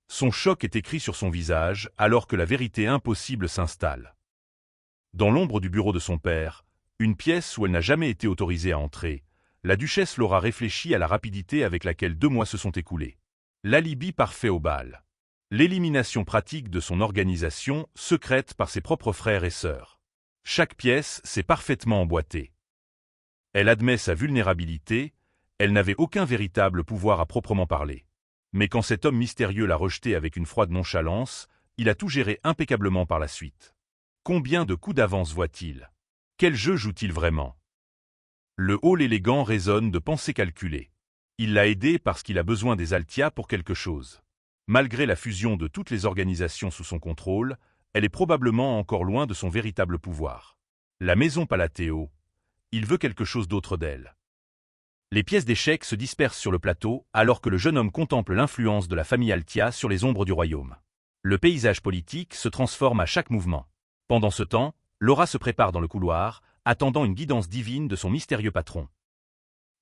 Son choc est écrit sur son visage alors que la vérité impossible s'installe. Dans l'ombre du bureau de son père, une pièce où elle n'a jamais été autorisée à entrer, la duchesse Laura réfléchit à la rapidité avec laquelle 2 mois se sont écoulés. L'alibi parfait au bal. L'élimination pratique de son organisation secrète par ses propres frères et sœurs. Chaque pièce s'est parfaitement emboîtée. Elle admet sa vulnérabilité, elle n'avait aucun véritable pouvoir à proprement parler. Mais quand cet homme mystérieux l'a rejetée avec une froide nonchalance, il a tout géré impeccablement par la suite. Combien de coups d'avance voit-il? Quel jeu joue-t-il vraiment? Le hall élégant résonne de pensées calculées. Il l'a aidé parce qu'il a besoin des Altia pour quelque chose. Malgré la fusion de toutes les organisations sous son contrôle, elle est probablement encore loin de son véritable pouvoir. La maison Palateo, il veut quelque chose d'autre d'elle. Les pièces d'échecs se dispersent sur le plateau alors que le jeune homme contemple l'influence de la famille Altia sur les ombres du royaume. Le paysage politique se transforme à chaque mouvement. Pendant ce temps, Laura se prépare dans le couloir, attendant une guidance divine de son mystérieux patron.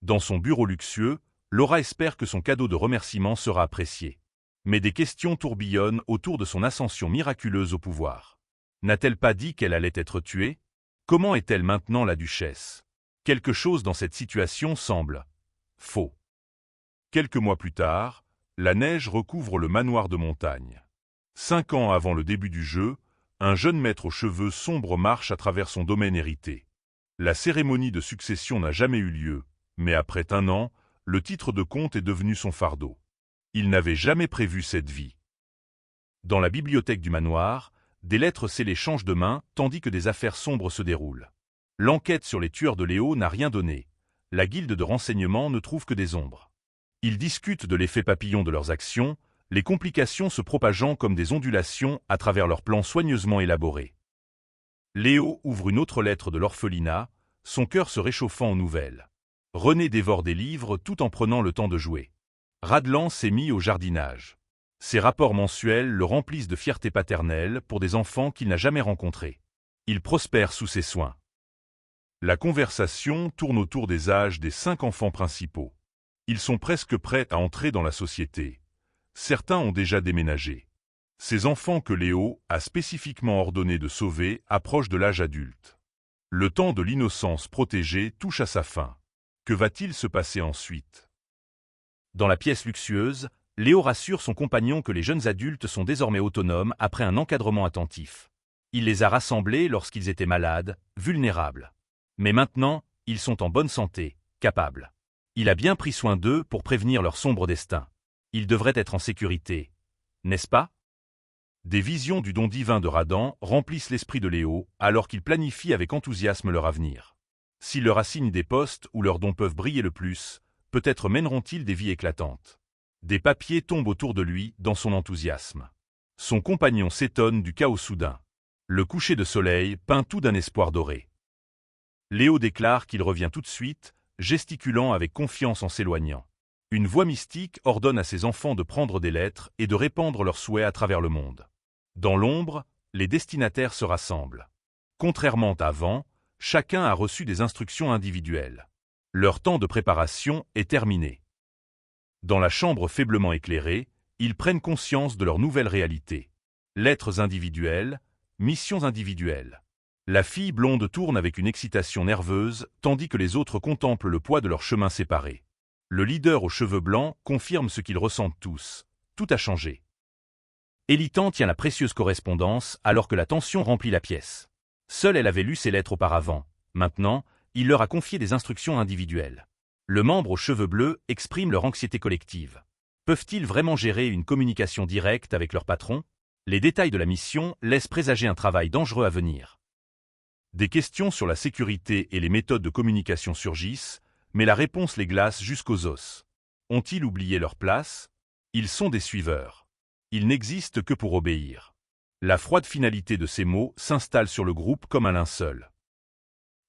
Dans son bureau luxueux, Laura espère que son cadeau de remerciement sera apprécié. Mais des questions tourbillonnent autour de son ascension miraculeuse au pouvoir. N'a-t-elle pas dit qu'elle allait être tuée? Comment est-elle maintenant la duchesse? Quelque chose dans cette situation semble faux. Quelques mois plus tard, la neige recouvre le manoir de montagne. 5 ans avant le début du jeu, un jeune maître aux cheveux sombres marche à travers son domaine hérité. La cérémonie de succession n'a jamais eu lieu, mais après 1 an, le titre de comte est devenu son fardeau. Il n'avait jamais prévu cette vie. Dans la bibliothèque du manoir, des lettres scellées changent de main tandis que des affaires sombres se déroulent. L'enquête sur les tueurs de Léo n'a rien donné. La guilde de renseignement ne trouve que des ombres. Ils discutent de l'effet papillon de leurs actions, les complications se propageant comme des ondulations à travers leurs plans soigneusement élaborés. Léo ouvre une autre lettre de l'orphelinat, son cœur se réchauffant aux nouvelles. René dévore des livres tout en prenant le temps de jouer. Radlan s'est mis au jardinage. Ses rapports mensuels le remplissent de fierté paternelle pour des enfants qu'il n'a jamais rencontrés. Il prospère sous ses soins. La conversation tourne autour des âges des 5 enfants principaux. Ils sont presque prêts à entrer dans la société. Certains ont déjà déménagé. Ces enfants que Léo a spécifiquement ordonné de sauver approchent de l'âge adulte. Le temps de l'innocence protégée touche à sa fin. Que va-t-il se passer ensuite? Dans la pièce luxueuse, Léo rassure son compagnon que les jeunes adultes sont désormais autonomes après un encadrement attentif. Il les a rassemblés lorsqu'ils étaient malades, vulnérables. Mais maintenant, ils sont en bonne santé, capables. Il a bien pris soin d'eux pour prévenir leur sombre destin. Ils devraient être en sécurité, n'est-ce pas? Des visions du don divin de Radan remplissent l'esprit de Léo alors qu'il planifie avec enthousiasme leur avenir. S'il leur assigne des postes où leurs dons peuvent briller le plus, peut-être mèneront-ils des vies éclatantes. Des papiers tombent autour de lui dans son enthousiasme. Son compagnon s'étonne du chaos soudain. Le coucher de soleil peint tout d'un espoir doré. Léo déclare qu'il revient tout de suite, gesticulant avec confiance en s'éloignant. Une voix mystique ordonne à ses enfants de prendre des lettres et de répandre leurs souhaits à travers le monde. Dans l'ombre, les destinataires se rassemblent. Contrairement à avant, chacun a reçu des instructions individuelles. Leur temps de préparation est terminé. Dans la chambre faiblement éclairée, ils prennent conscience de leur nouvelle réalité. Lettres individuelles, missions individuelles. La fille blonde tourne avec une excitation nerveuse, tandis que les autres contemplent le poids de leurs chemins séparés. Le leader aux cheveux blancs confirme ce qu'ils ressentent tous. Tout a changé. Elitan tient la précieuse correspondance alors que la tension remplit la pièce. Seule elle avait lu ces lettres auparavant. Maintenant, il leur a confié des instructions individuelles. Le membre aux cheveux bleus exprime leur anxiété collective. Peuvent-ils vraiment gérer une communication directe avec leur patron? Les détails de la mission laissent présager un travail dangereux à venir. Des questions sur la sécurité et les méthodes de communication surgissent, mais la réponse les glace jusqu'aux os. Ont-ils oublié leur place? Ils sont des suiveurs. Ils n'existent que pour obéir. La froide finalité de ces mots s'installe sur le groupe comme un linceul.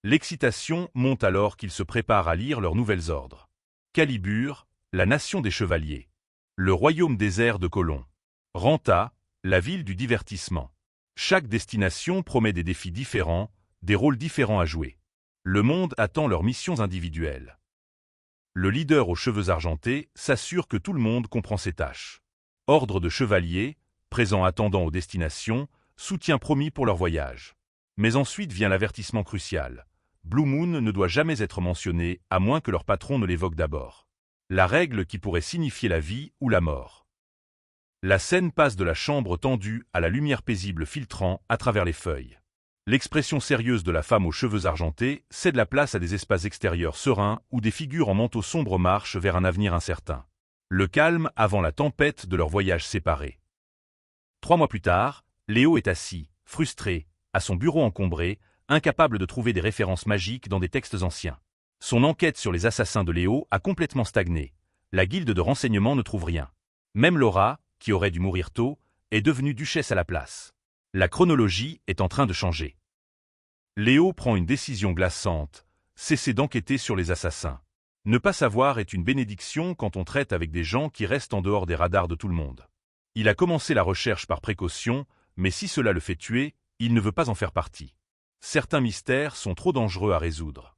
L'excitation monte alors qu'ils se préparent à lire leurs nouvelles ordres. Calibur, la nation des chevaliers. Le royaume désert de Colon. Ranta, la ville du divertissement. Chaque destination promet des défis différents, des rôles différents à jouer. Le monde attend leurs missions individuelles. Le leader aux cheveux argentés s'assure que tout le monde comprend ses tâches. Ordre de chevaliers, présent attendant aux destinations, soutien promis pour leur voyage. Mais ensuite vient l'avertissement crucial. Blue Moon ne doit jamais être mentionné à moins que leur patron ne l'évoque d'abord. La règle qui pourrait signifier la vie ou la mort. La scène passe de la chambre tendue à la lumière paisible filtrant à travers les feuilles. L'expression sérieuse de la femme aux cheveux argentés cède la place à des espaces extérieurs sereins où des figures en manteau sombre marchent vers un avenir incertain. Le calme avant la tempête de leur voyage séparé. 3 mois plus tard, Léo est assis, frustré, à son bureau encombré, incapable de trouver des références magiques dans des textes anciens. Son enquête sur les assassins de Léo a complètement stagné. La guilde de renseignement ne trouve rien. Même Laura, qui aurait dû mourir tôt, est devenue duchesse à la place. La chronologie est en train de changer. Léo prend une décision glaçante, cesser d'enquêter sur les assassins. Ne pas savoir est une bénédiction quand on traite avec des gens qui restent en dehors des radars de tout le monde. Il a commencé la recherche par précaution, mais si cela le fait tuer, il ne veut pas en faire partie. Certains mystères sont trop dangereux à résoudre.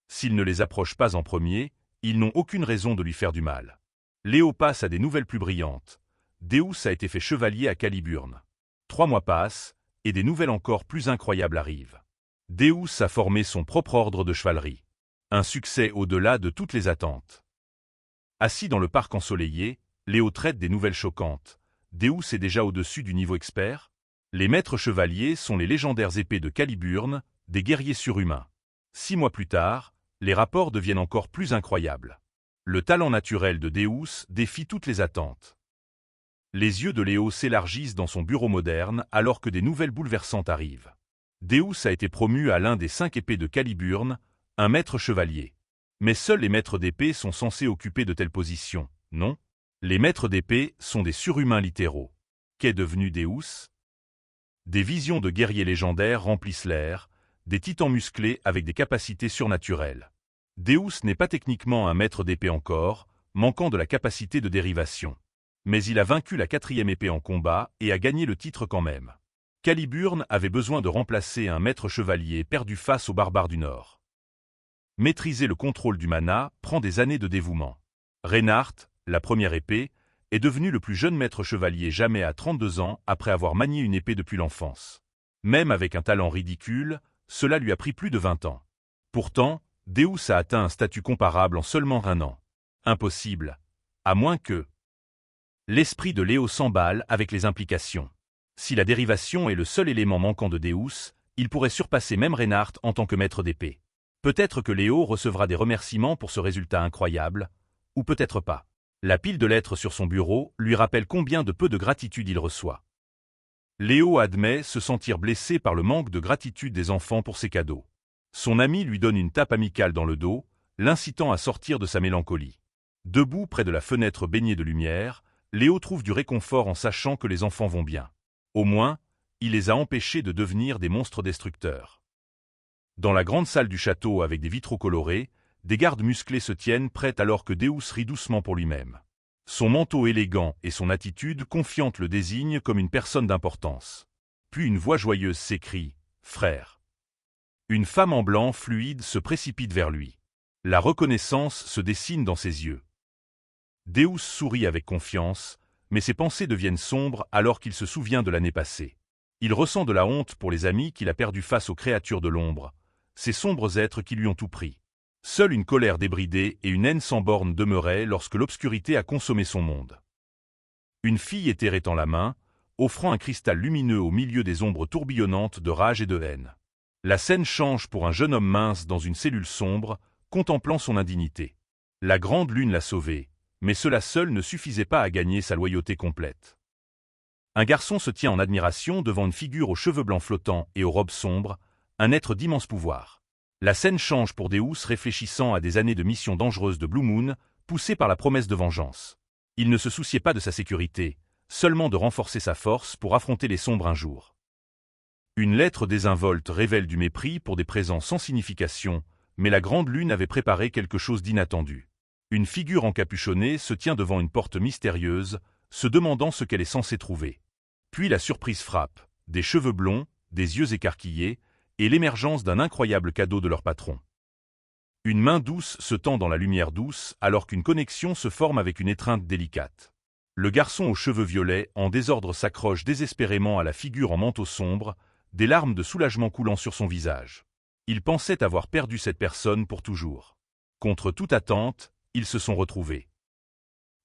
S'il ne les approche pas en premier, ils n'ont aucune raison de lui faire du mal. Léo passe à des nouvelles plus brillantes. Deus a été fait chevalier à Caliburn. 3 mois passent, et des nouvelles encore plus incroyables arrivent. Deus a formé son propre ordre de chevalerie. Un succès au-delà de toutes les attentes. Assis dans le parc ensoleillé, Léo traite des nouvelles choquantes. Deus est déjà au-dessus du niveau expert. Les maîtres chevaliers sont les légendaires épées de Caliburn, des guerriers surhumains. 6 mois plus tard, les rapports deviennent encore plus incroyables. Le talent naturel de Deus défie toutes les attentes. Les yeux de Léo s'élargissent dans son bureau moderne alors que des nouvelles bouleversantes arrivent. Deus a été promu à l'un des 5 épées de Caliburn, un maître chevalier. Mais seuls les maîtres d'épée sont censés occuper de telles positions, non? Les maîtres d'épée sont des surhumains littéraux. Qu'est devenu Deus? Des visions de guerriers légendaires remplissent l'air, des titans musclés avec des capacités surnaturelles. Deus n'est pas techniquement un maître d'épée encore, manquant de la capacité de dérivation. Mais il a vaincu la 4e épée en combat et a gagné le titre quand même. Caliburn avait besoin de remplacer un maître chevalier perdu face aux barbares du Nord. Maîtriser le contrôle du mana prend des années de dévouement. Reinhardt, la première épée, est devenu le plus jeune maître chevalier jamais à 32 ans après avoir manié une épée depuis l'enfance. Même avec un talent ridicule, cela lui a pris plus de 20 ans. Pourtant, Deus a atteint un statut comparable en seulement un an. Impossible. À moins que... L'esprit de Léo s'emballe avec les implications. Si la dérivation est le seul élément manquant de Deus, il pourrait surpasser même Reinhardt en tant que maître d'épée. Peut-être que Léo recevra des remerciements pour ce résultat incroyable, ou peut-être pas. La pile de lettres sur son bureau lui rappelle combien de peu de gratitude il reçoit. Léo admet se sentir blessé par le manque de gratitude des enfants pour ses cadeaux. Son ami lui donne une tape amicale dans le dos, l'incitant à sortir de sa mélancolie. Debout près de la fenêtre baignée de lumière, Léo trouve du réconfort en sachant que les enfants vont bien. Au moins, il les a empêchés de devenir des monstres destructeurs. Dans la grande salle du château avec des vitraux colorés, des gardes musclés se tiennent prêts alors que Deus rit doucement pour lui-même. Son manteau élégant et son attitude confiante le désignent comme une personne d'importance. Puis une voix joyeuse s'écrie « Frère ». Une femme en blanc fluide se précipite vers lui. La reconnaissance se dessine dans ses yeux. Deus sourit avec confiance, mais ses pensées deviennent sombres alors qu'il se souvient de l'année passée. Il ressent de la honte pour les amis qu'il a perdus face aux créatures de l'ombre, ces sombres êtres qui lui ont tout pris. Seule une colère débridée et une haine sans borne demeuraient lorsque l'obscurité a consommé son monde. Une fille était étend la main, offrant un cristal lumineux au milieu des ombres tourbillonnantes de rage et de haine. La scène change pour un jeune homme mince dans une cellule sombre, contemplant son indignité. La grande lune l'a sauvé, mais cela seul ne suffisait pas à gagner sa loyauté complète. Un garçon se tient en admiration devant une figure aux cheveux blancs flottants et aux robes sombres, un être d'immense pouvoir. La scène change pour Deus réfléchissant à des années de mission dangereuse de Blue Moon, poussé par la promesse de vengeance. Il ne se souciait pas de sa sécurité, seulement de renforcer sa force pour affronter les sombres un jour. Une lettre désinvolte révèle du mépris pour des présents sans signification, mais la grande lune avait préparé quelque chose d'inattendu. Une figure encapuchonnée se tient devant une porte mystérieuse, se demandant ce qu'elle est censée trouver. Puis la surprise frappe, des cheveux blonds, des yeux écarquillés, et l'émergence d'un incroyable cadeau de leur patron. Une main douce se tend dans la lumière douce alors qu'une connexion se forme avec une étreinte délicate. Le garçon aux cheveux violets en désordre s'accroche désespérément à la figure en manteau sombre, des larmes de soulagement coulant sur son visage. Il pensait avoir perdu cette personne pour toujours. Contre toute attente, ils se sont retrouvés.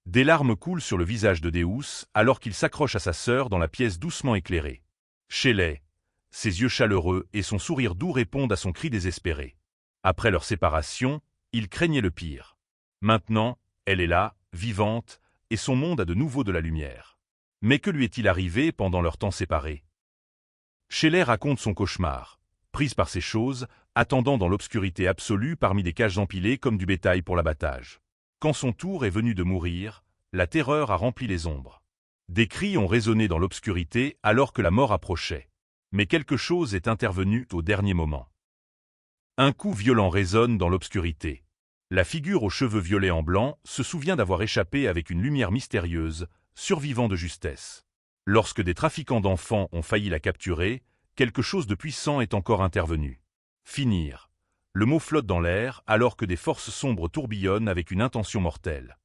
Des larmes coulent sur le visage de Deus alors qu'il s'accroche à sa sœur dans la pièce doucement éclairée. Shelley, ses yeux chaleureux et son sourire doux répondent à son cri désespéré. Après leur séparation, il craignait le pire. Maintenant, elle est là, vivante, et son monde a de nouveau de la lumière. Mais que lui est-il arrivé pendant leur temps séparés? Shelley raconte son cauchemar, prise par ces choses, attendant dans l'obscurité absolue parmi des cages empilées comme du bétail pour l'abattage. Quand son tour est venu de mourir, la terreur a rempli les ombres. Des cris ont résonné dans l'obscurité alors que la mort approchait. Mais quelque chose est intervenu au dernier moment. Un coup violent résonne dans l'obscurité. La figure aux cheveux violets en blanc se souvient d'avoir échappé avec une lumière mystérieuse, survivant de justesse. Lorsque des trafiquants d'enfants ont failli la capturer, quelque chose de puissant est encore intervenu. Finir. Le mot flotte dans l'air alors que des forces sombres tourbillonnent avec une intention mortelle.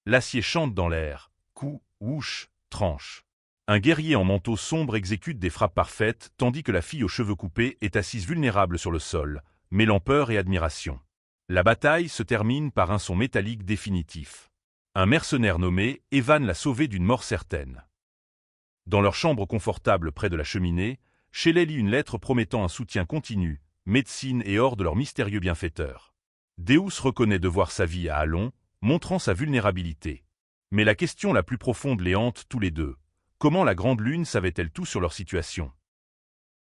L'acier chante dans l'air, coup, whoosh, tranche. Un guerrier en manteau sombre exécute des frappes parfaites tandis que la fille aux cheveux coupés est assise vulnérable sur le sol, mêlant peur et admiration. La bataille se termine par un son métallique définitif. Un mercenaire nommé Evan l'a sauvé d'une mort certaine. Dans leur chambre confortable près de la cheminée, Shelley lit une lettre promettant un soutien continu, médecine et hors de leur mystérieux bienfaiteur. Deus reconnaît devoir sa vie à Allon, montrant sa vulnérabilité. Mais la question la plus profonde les hante tous les deux. Comment la Grande Lune savait-elle tout sur leur situation?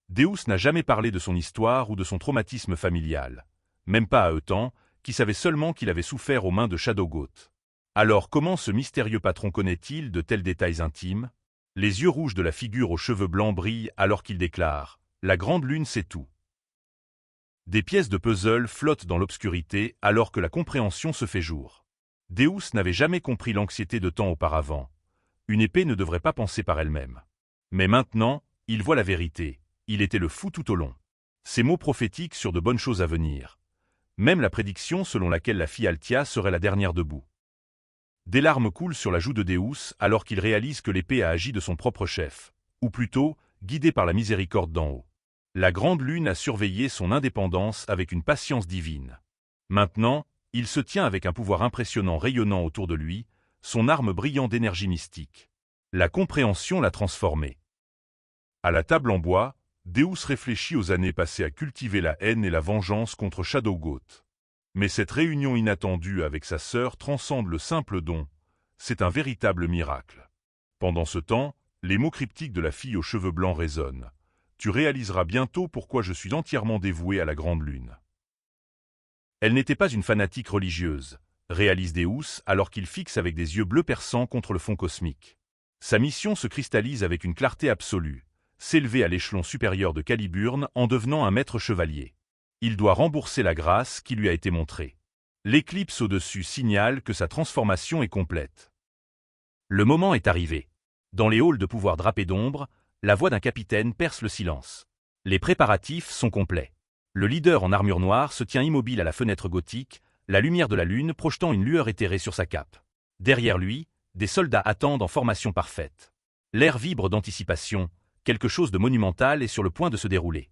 Deus n'a jamais parlé de son histoire ou de son traumatisme familial. Même pas à Eutan, qui savait seulement qu'il avait souffert aux mains de Shadowgoat. Alors comment ce mystérieux patron connaît-il de tels détails intimes? Les yeux rouges de la figure aux cheveux blancs brillent alors qu'il déclare « La Grande Lune sait tout ». Des pièces de puzzle flottent dans l'obscurité alors que la compréhension se fait jour. Deus n'avait jamais compris l'anxiété de temps auparavant. Une épée ne devrait pas penser par elle-même. Mais maintenant, il voit la vérité. Il était le fou tout au long. Ces mots prophétiques sur de bonnes choses à venir. Même la prédiction selon laquelle la fille Altia serait la dernière debout. Des larmes coulent sur la joue de Deus alors qu'il réalise que l'épée a agi de son propre chef, ou plutôt, guidé par la miséricorde d'en haut. La grande lune a surveillé son indépendance avec une patience divine. Maintenant, il se tient avec un pouvoir impressionnant rayonnant autour de lui, son arme brillant d'énergie mystique. La compréhension l'a transformé. À la table en bois, Deus réfléchit aux années passées à cultiver la haine et la vengeance contre Shadowgoat. Mais cette réunion inattendue avec sa sœur transcende le simple don, c'est un véritable miracle. Pendant ce temps, les mots cryptiques de la fille aux cheveux blancs résonnent. Tu réaliseras bientôt pourquoi je suis entièrement dévoué à la Grande Lune. Elle n'était pas une fanatique religieuse, réalise Deus alors qu'il fixe avec des yeux bleus perçants contre le fond cosmique. Sa mission se cristallise avec une clarté absolue, s'élever à l'échelon supérieur de Caliburn en devenant un maître chevalier. Il doit rembourser la grâce qui lui a été montrée. L'éclipse au-dessus signale que sa transformation est complète. Le moment est arrivé. Dans les halls de pouvoir drapés d'ombre, la voix d'un capitaine perce le silence. Les préparatifs sont complets. Le leader en armure noire se tient immobile à la fenêtre gothique, la lumière de la lune projetant une lueur éthérée sur sa cape. Derrière lui, des soldats attendent en formation parfaite. L'air vibre d'anticipation, quelque chose de monumental est sur le point de se dérouler.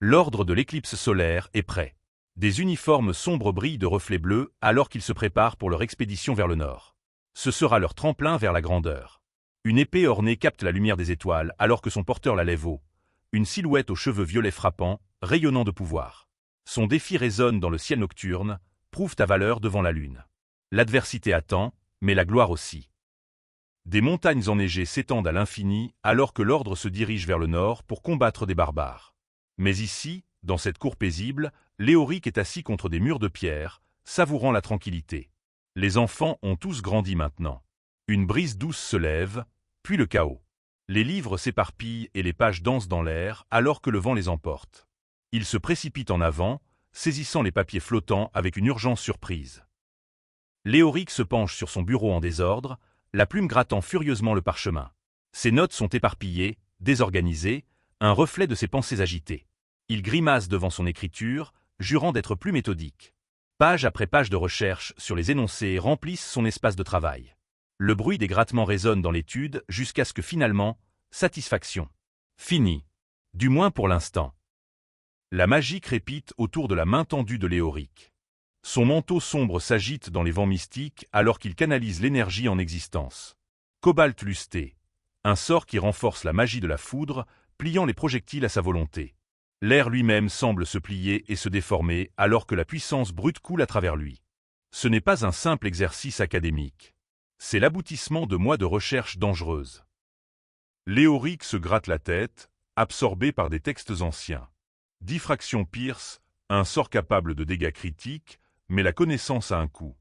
L'ordre de l'éclipse solaire est prêt. Des uniformes sombres brillent de reflets bleus alors qu'ils se préparent pour leur expédition vers le nord. Ce sera leur tremplin vers la grandeur. Une épée ornée capte la lumière des étoiles alors que son porteur la lève haut. Une silhouette aux cheveux violets frappants, rayonnant de pouvoir. Son défi résonne dans le ciel nocturne, prouve ta valeur devant la lune. L'adversité attend, mais la gloire aussi. Des montagnes enneigées s'étendent à l'infini alors que l'ordre se dirige vers le nord pour combattre des barbares. Mais ici, dans cette cour paisible, Léoric est assis contre des murs de pierre, savourant la tranquillité. Les enfants ont tous grandi maintenant. Une brise douce se lève, puis le chaos. Les livres s'éparpillent et les pages dansent dans l'air alors que le vent les emporte. Ils se précipitent en avant, saisissant les papiers flottants avec une urgence surprise. Léoric se penche sur son bureau en désordre, la plume grattant furieusement le parchemin. Ses notes sont éparpillées, désorganisées, un reflet de ses pensées agitées. Il grimace devant son écriture, jurant d'être plus méthodique. Page après page de recherche sur les énoncés remplissent son espace de travail. Le bruit des grattements résonne dans l'étude jusqu'à ce que finalement, satisfaction. Fini. Du moins pour l'instant. La magie crépite autour de la main tendue de Léoric. Son manteau sombre s'agite dans les vents mystiques alors qu'il canalise l'énergie en existence. Cobalt lusté. Un sort qui renforce la magie de la foudre, pliant les projectiles à sa volonté. L'air lui-même semble se plier et se déformer alors que la puissance brute coule à travers lui. Ce n'est pas un simple exercice académique. C'est l'aboutissement de mois de recherche dangereuse. Léoric se gratte la tête, absorbé par des textes anciens. Diffraction Pierce, un sort capable de dégâts critiques, mais la connaissance a un coût.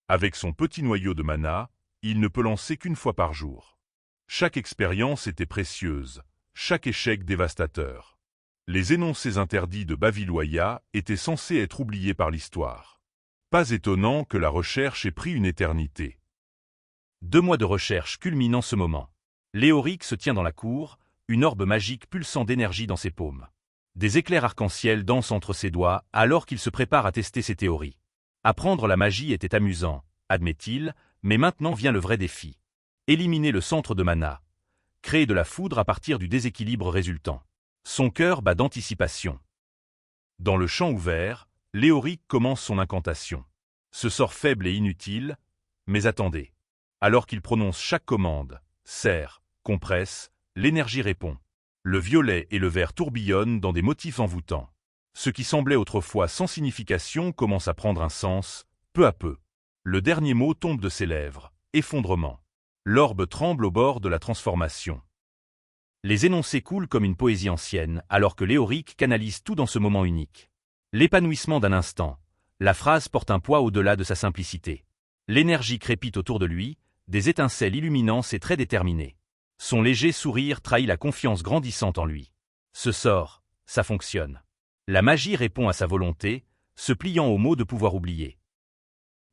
Avec son petit noyau de mana, il ne peut lancer qu'une fois par jour. Chaque expérience était précieuse, chaque échec dévastateur. Les énoncés interdits de Baviloya étaient censés être oubliés par l'histoire. Pas étonnant que la recherche ait pris une éternité. 2 mois de recherche culminant ce moment. Léoric se tient dans la cour, une orbe magique pulsant d'énergie dans ses paumes. Des éclairs arc-en-ciel dansent entre ses doigts alors qu'il se prépare à tester ses théories. Apprendre la magie était amusant, admet-il, mais maintenant vient le vrai défi. Éliminer le centre de mana. Créer de la foudre à partir du déséquilibre résultant. Son cœur bat d'anticipation. Dans le champ ouvert, Léoric commence son incantation. Ce sort faible et inutile, mais attendez. Alors qu'il prononce chaque commande, serre, compresse, l'énergie répond. Le violet et le vert tourbillonnent dans des motifs envoûtants. Ce qui semblait autrefois sans signification commence à prendre un sens, peu à peu. Le dernier mot tombe de ses lèvres, effondrement. L'orbe tremble au bord de la transformation. Les énoncés coulent comme une poésie ancienne, alors que Léoric canalise tout dans ce moment unique. L'épanouissement d'un instant. La phrase porte un poids au-delà de sa simplicité. L'énergie crépite autour de lui, des étincelles illuminant ses traits déterminés. Son léger sourire trahit la confiance grandissante en lui. Ce sort, ça fonctionne. La magie répond à sa volonté, se pliant aux mots de pouvoir oublier.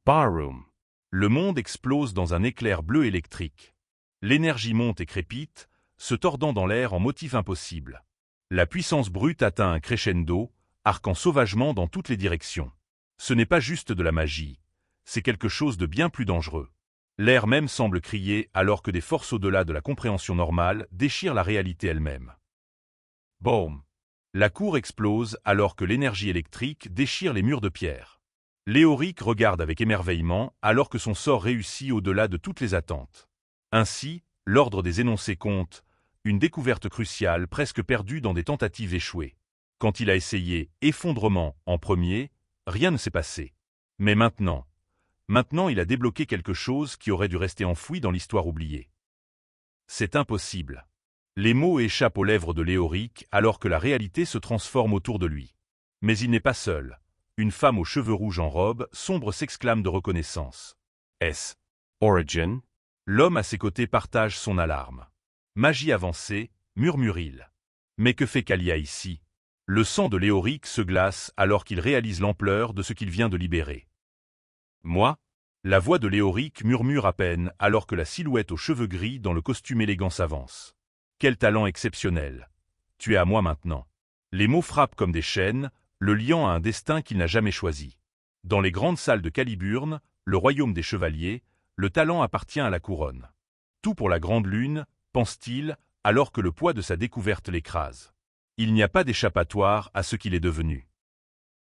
Barroom. Le monde explose dans un éclair bleu électrique. L'énergie monte et crépite, se tordant dans l'air en motif impossible. La puissance brute atteint un crescendo, arquant sauvagement dans toutes les directions. Ce n'est pas juste de la magie, c'est quelque chose de bien plus dangereux. L'air même semble crier alors que des forces au-delà de la compréhension normale déchirent la réalité elle-même. Boum! La cour explose alors que l'énergie électrique déchire les murs de pierre. Léoric regarde avec émerveillement alors que son sort réussit au-delà de toutes les attentes. Ainsi, l'ordre des énoncés compte, une découverte cruciale presque perdue dans des tentatives échouées. Quand il a essayé effondrement en premier, rien ne s'est passé. Mais maintenant il a débloqué quelque chose qui aurait dû rester enfoui dans l'histoire oubliée. C'est impossible. Les mots échappent aux lèvres de Léoric alors que la réalité se transforme autour de lui. Mais il n'est pas seul. Une femme aux cheveux rouges en robe sombre s'exclame de reconnaissance. Est-ce Origin? L'homme à ses côtés partage son alarme. Magie avancée, murmure-t-il. Mais que fait Kalia ici? Le sang de Léoric se glace alors qu'il réalise l'ampleur de ce qu'il vient de libérer. Moi? La voix de Léoric murmure à peine alors que la silhouette aux cheveux gris dans le costume élégant s'avance. Quel talent exceptionnel! Tu es à moi maintenant. Les mots frappent comme des chaînes, le liant à un destin qu'il n'a jamais choisi. Dans les grandes salles de Caliburn, le royaume des chevaliers, le talent appartient à la couronne. Tout pour la grande lune, pense-t-il, alors que le poids de sa découverte l'écrase. Il n'y a pas d'échappatoire à ce qu'il est devenu.